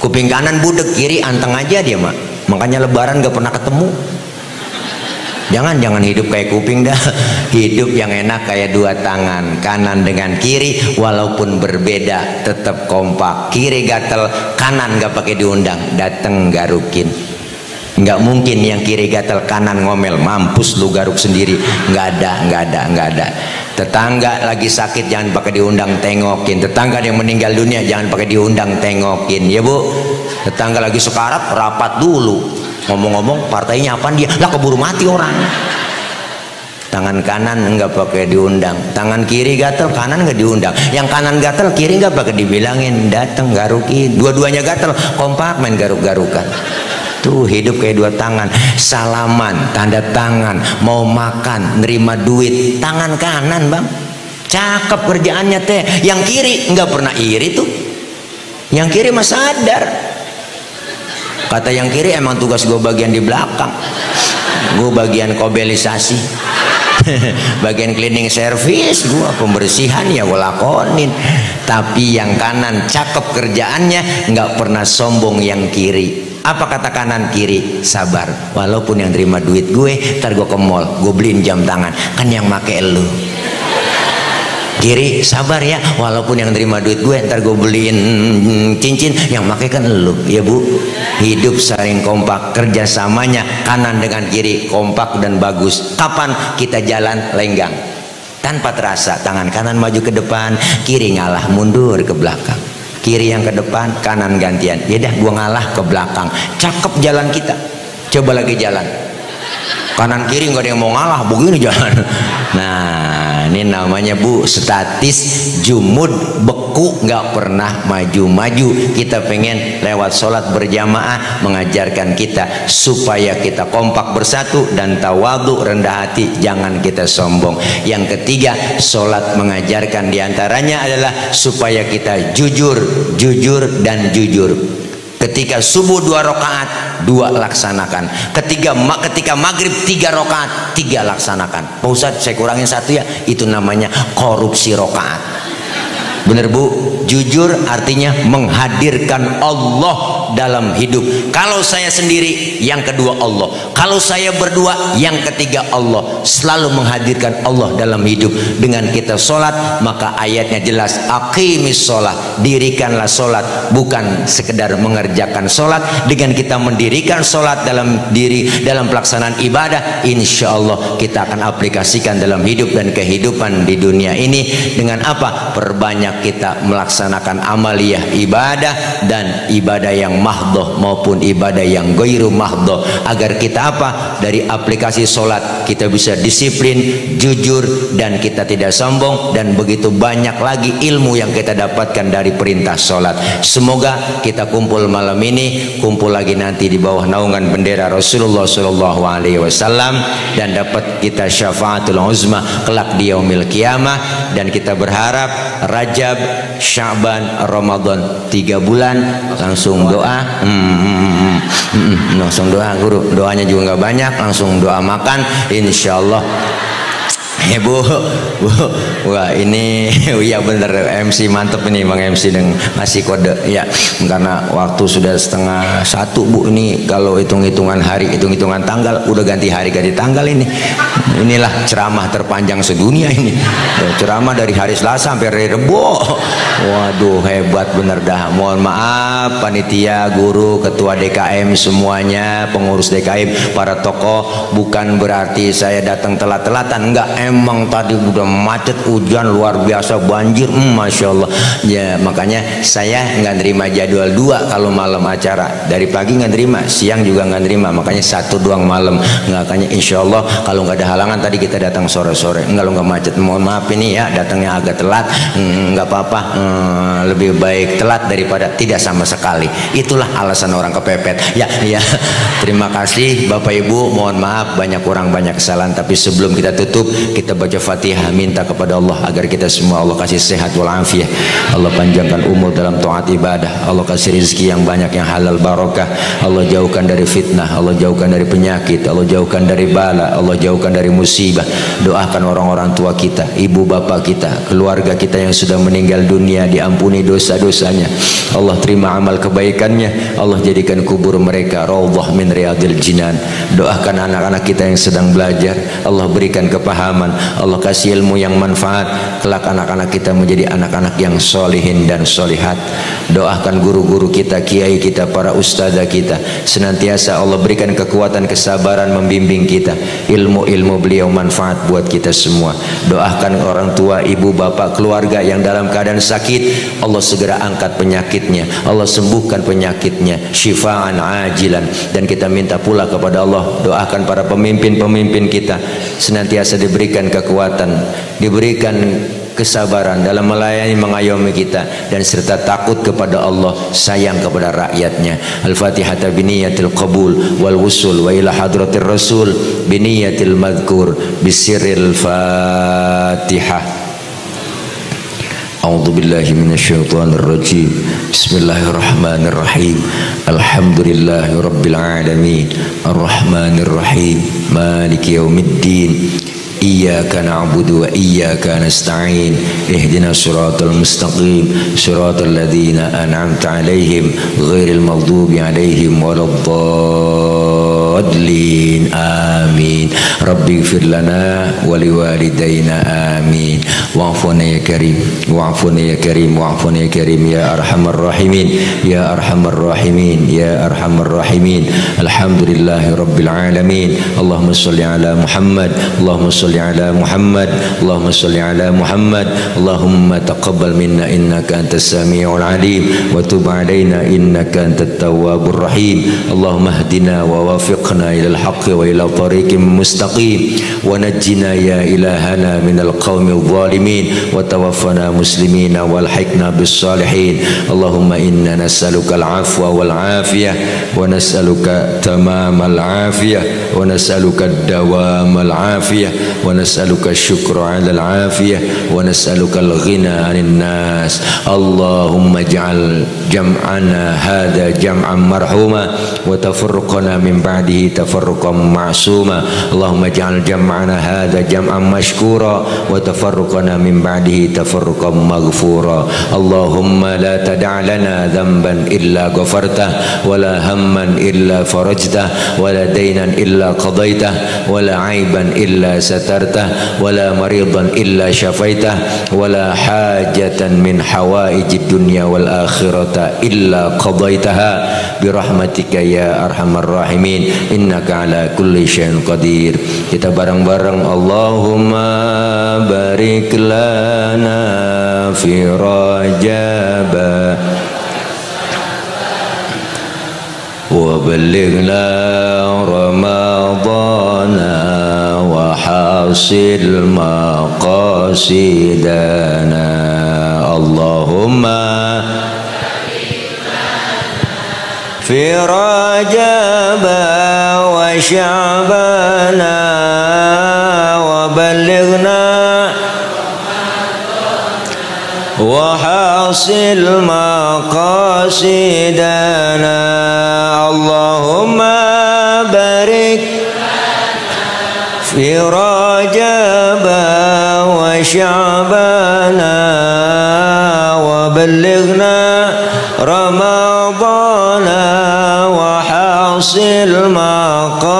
Kuping kanan budek, kiri anteng aja dia, Mak. Makanya lebaran nggak pernah ketemu. Jangan hidup kayak kuping dah. Hidup yang enak kayak 2 tangan, kanan dengan kiri, walaupun berbeda tetap kompak. Kiri gatel, kanan nggak pakai diundang, dateng garukin. Nggak mungkin yang kiri gatel kanan ngomel, mampus lu garuk sendiri. Nggak ada. Tetangga lagi sakit jangan pakai diundang, tengokin. Tetangga yang meninggal dunia jangan pakai diundang, tengokin, ya Bu. Tetangga lagi sekarat, rapat dulu. Ngomong-ngomong partainya apaan dia? Lah keburu mati orang. Tangan kanan enggak pakai diundang, tangan kiri gatel, kanan enggak diundang. Yang kanan gatel, kiri enggak pakai dibilangin, dateng garukin. Dua-duanya gatel, kompak main garuk-garukan. Tuh hidup kayak 2 tangan. Salaman, tanda tangan, mau makan, nerima duit, tangan kanan, Bang. Cakep kerjaannya teh. Yang kiri enggak pernah iri tuh. Yang kiri mah sadar. Kata yang kiri, emang tugas gue bagian di belakang, gue bagian kobelisasi. Bagian cleaning service, gue pembersihan ya gue lakonin. Tapi yang kanan cakep kerjaannya, nggak pernah sombong yang kiri. Apa kata kanan kiri? Sabar, walaupun yang terima duit gue, ntar gue ke mall, gue beliin jam tangan, kan yang make elu. Kiri, sabar ya, walaupun yang terima duit gue, ntar gue beliin cincin, yang make kan elu, ya Bu. Hidup saling kompak, kerjasamanya kanan dengan kiri kompak dan bagus. Kapan kita jalan lenggang tanpa terasa, tangan kanan maju ke depan, kiri ngalah mundur ke belakang. Kiri yang ke depan, kanan gantian. Ya dah, gua ngalah ke belakang. Cakep jalan kita. Coba lagi jalan. Kanan kiri nggak ada yang mau ngalah, begini jalan. Nah, ini namanya Bu statis, jumud, beku, nggak pernah maju-maju. Kita pengen lewat sholat berjamaah mengajarkan kita supaya kita kompak bersatu dan tawadhu, rendah hati, jangan kita sombong. Yang ketiga, sholat mengajarkan diantaranya adalah supaya kita jujur dan jujur. Ketika subuh 2 rakaat, 2 laksanakan. Ketika maghrib 3 rakaat, 3 laksanakan. Pak Ustadz, saya kurangin 1 ya. Itu namanya korupsi rakaat. Bener Bu, jujur artinya menghadirkan Allah dalam hidup. Kalau saya sendiri, yang kedua Allah. Kalau saya berdua, yang ketiga Allah. Selalu menghadirkan Allah dalam hidup. Dengan kita sholat, maka ayatnya jelas, aqimis sholat, dirikanlah sholat, bukan sekedar mengerjakan sholat. Dengan kita mendirikan sholat dalam pelaksanaan ibadah, insya Allah kita akan aplikasikan dalam hidup dan kehidupan di dunia ini. Dengan apa? Perbanyak kita melaksanakan amaliyah ibadah, dan ibadah yang mahdoh maupun ibadah yang ghairu mahdoh, agar kita apa? Dari aplikasi sholat kita bisa disiplin, jujur, dan kita tidak sombong, dan begitu banyak lagi ilmu yang kita dapatkan dari perintah sholat. Semoga kita kumpul malam ini, kumpul lagi nanti di bawah naungan bendera Rasulullah SAW, dan dapat kita syafaatul uzma kelak di yaumil qiyamah. Dan kita berharap Rajab, Sya'ban, Ramadan 3 bulan langsung doa. Langsung doa, guru, doanya juga nggak banyak, langsung doa makan, insyaallah Bu, wah ini ya bener MC mantep ini Bang MC dengan ngasih kode ya, karena waktu sudah 12:30 Bu. Ini kalau hitung-hitungan hari, hitung-hitungan tanggal udah ganti hari ganti tanggal ini. Inilah ceramah terpanjang sedunia ini, ceramah dari hari Selasa sampai hari Rebo. Waduh hebat bener dah. Mohon maaf panitia, guru, ketua DKM semuanya, pengurus DKM, para tokoh, bukan berarti saya datang telat-telatan, enggak. Emang tadi udah macet, hujan luar biasa, banjir, Masya Allah ya. Makanya saya nggak nerima jadwal 2 kalau malam acara, dari pagi nggak nerima, siang juga nggak nerima, makanya 1 doang malam. Nggak, makanya insya Allah kalau nggak ada halangan tadi kita datang sore-sore, enggak lo nggak macet. Mohon maaf ini ya datangnya agak telat, nggak apa-apa, lebih baik telat daripada tidak sama sekali. Itulah alasan orang kepepet ya. Terima kasih Bapak Ibu, mohon maaf banyak kurang banyak kesalahan, tapi sebelum kita tutup kita baca Fatihah, minta kepada Allah agar kita semua Allah kasih sehat walafiat, Allah panjangkan umur dalam taat ibadah, Allah kasih rezeki yang banyak yang halal barokah, Allah jauhkan dari fitnah, Allah jauhkan dari penyakit, Allah jauhkan dari bala, Allah jauhkan dari musibah. Doakan orang-orang tua kita, ibu bapak kita, keluarga kita yang sudah meninggal dunia, diampuni dosa-dosanya, Allah terima amal kebaikannya, Allah jadikan kubur mereka raudhah min riyadil jinan. Doakan anak-anak kita yang sedang belajar, Allah berikan kepahaman, Allah kasih ilmu yang manfaat, kelak anak-anak kita menjadi anak-anak yang solihin dan solihat. Doakan guru-guru kita, kiai kita, para ustadzah kita, senantiasa Allah berikan kekuatan, kesabaran membimbing kita, ilmu-ilmu beliau manfaat buat kita semua. Doakan orang tua, ibu, bapak, keluarga yang dalam keadaan sakit, Allah segera angkat penyakitnya, Allah sembuhkan penyakitnya, syifaan ajilan. Dan kita minta pula kepada Allah, doakan para pemimpin-pemimpin kita senantiasa diberikan kekuatan, diberikan kesabaran dalam melayani mengayomi kita, dan serta takut kepada Allah, sayang kepada rakyatnya. Al-Fatihah biniyatil qabul wal wusul wa ila hadratir rasul biniyatil madhkur bisirril Fatihah. A'udzu billahi minasyaitonir rajim. Bismillahirrahmanirrahim. Alhamdulillahi rabbil alamin. Arrahmanir rahim. Maliki yaumiddin. Iyyaka na'budu wa iyyaka nasta'in. Ihdinas siratal mustaqim. Siratal ladzina an'amta 'alaihim ghairil maghdubi 'alaihim waladdallin. Amin. Rabbi ighfir lana wa liwalidayna. Amin. Wa'funa ya karim, wa'funa ya karim, wa'funa ya karim ya arhamar rahimin, ya arhamar rahimin, ya arhamar rahimin. Alhamdulillahi rabbil alamin. Allahumma shalli ala Muhammad, Allahumma shalli ala Muhammad, Allahumma shalli ala Muhammad. Allahumma taqabbal minna innaka antas samiul alim wa tub alaina innaka antat tawwabur rahim. Allahumma hdina wa wafiqna ila al-haqqi wa ila tariqim mustaqim wa najjina ya ilahana minal qaumil zalimin wa tawaffana muslimina wal hikna bis salihin. Allahumma inna nas'aluka al-afwa wal afiyah wa nas'aluka tamamal afiyah wa nas'aluka ad-dawamal afiyah wa nas'aluka syukra 'alal afiyah wa nas'aluka al-ghina 'anil nas. Allahumma ij'al jam'ana hadha jam'an marhuma wa tafarruqana min ba'dihi tafarruqan ma'suma. Allahumma ij'al jam'ana hadha jam'an mashkura wa tafarruqana min ba'dihi tafarruqan maghfura. Allahumma la tada' lana dhanban illa ghafartah wa la hamman illa farajtah wa la daynan illa qadaitah wa la 'aiban illa satartah wa la maridan illa syafaitah wa la hajatan min hawaijid dunya wal akhirata illa qadaitaha birahmatika ya arhamar rahimin innaka ala kulli syai'in qadir. Kita bareng-bareng Allahumma barik lana fi Rajab wa balighna Ramadana wa hasil maqasidana. Allahumma fi Rajab wa Sya'bana wa balighna wa hasil maqasidana. Allahumma barik في رجب وشعبان وبلغنا رمضان وحاصل مقاصدنا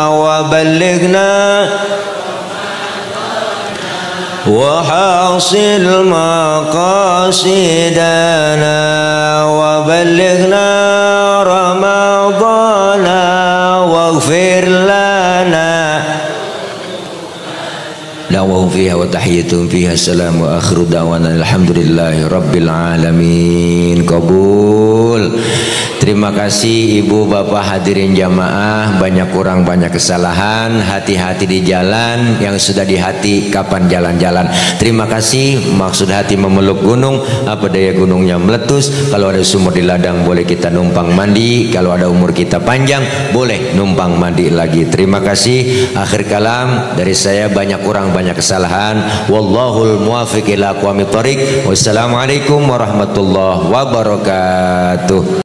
وبلغنا وحاصل مقاصدنا وبلغنا رمضان واغفر لنا دعوهم فيها وتحيتهم فيها السلام وآخر دعوانا alhamdulillahi rabbil alamin. Qabul. Terima kasih ibu bapak hadirin jamaah, banyak kurang banyak kesalahan, hati-hati di jalan, yang sudah di hati kapan jalan-jalan. Terima kasih. Maksud hati memeluk gunung, apa daya gunungnya meletus. Kalau ada sumur di ladang boleh kita numpang mandi, kalau ada umur kita panjang boleh numpang mandi lagi. Terima kasih. Akhir kalam dari saya, banyak kurang banyak kesalahan. Wallahul muwaffiq ila aqwamit thoriq. Wassalamualaikum warahmatullahi wabarakatuh.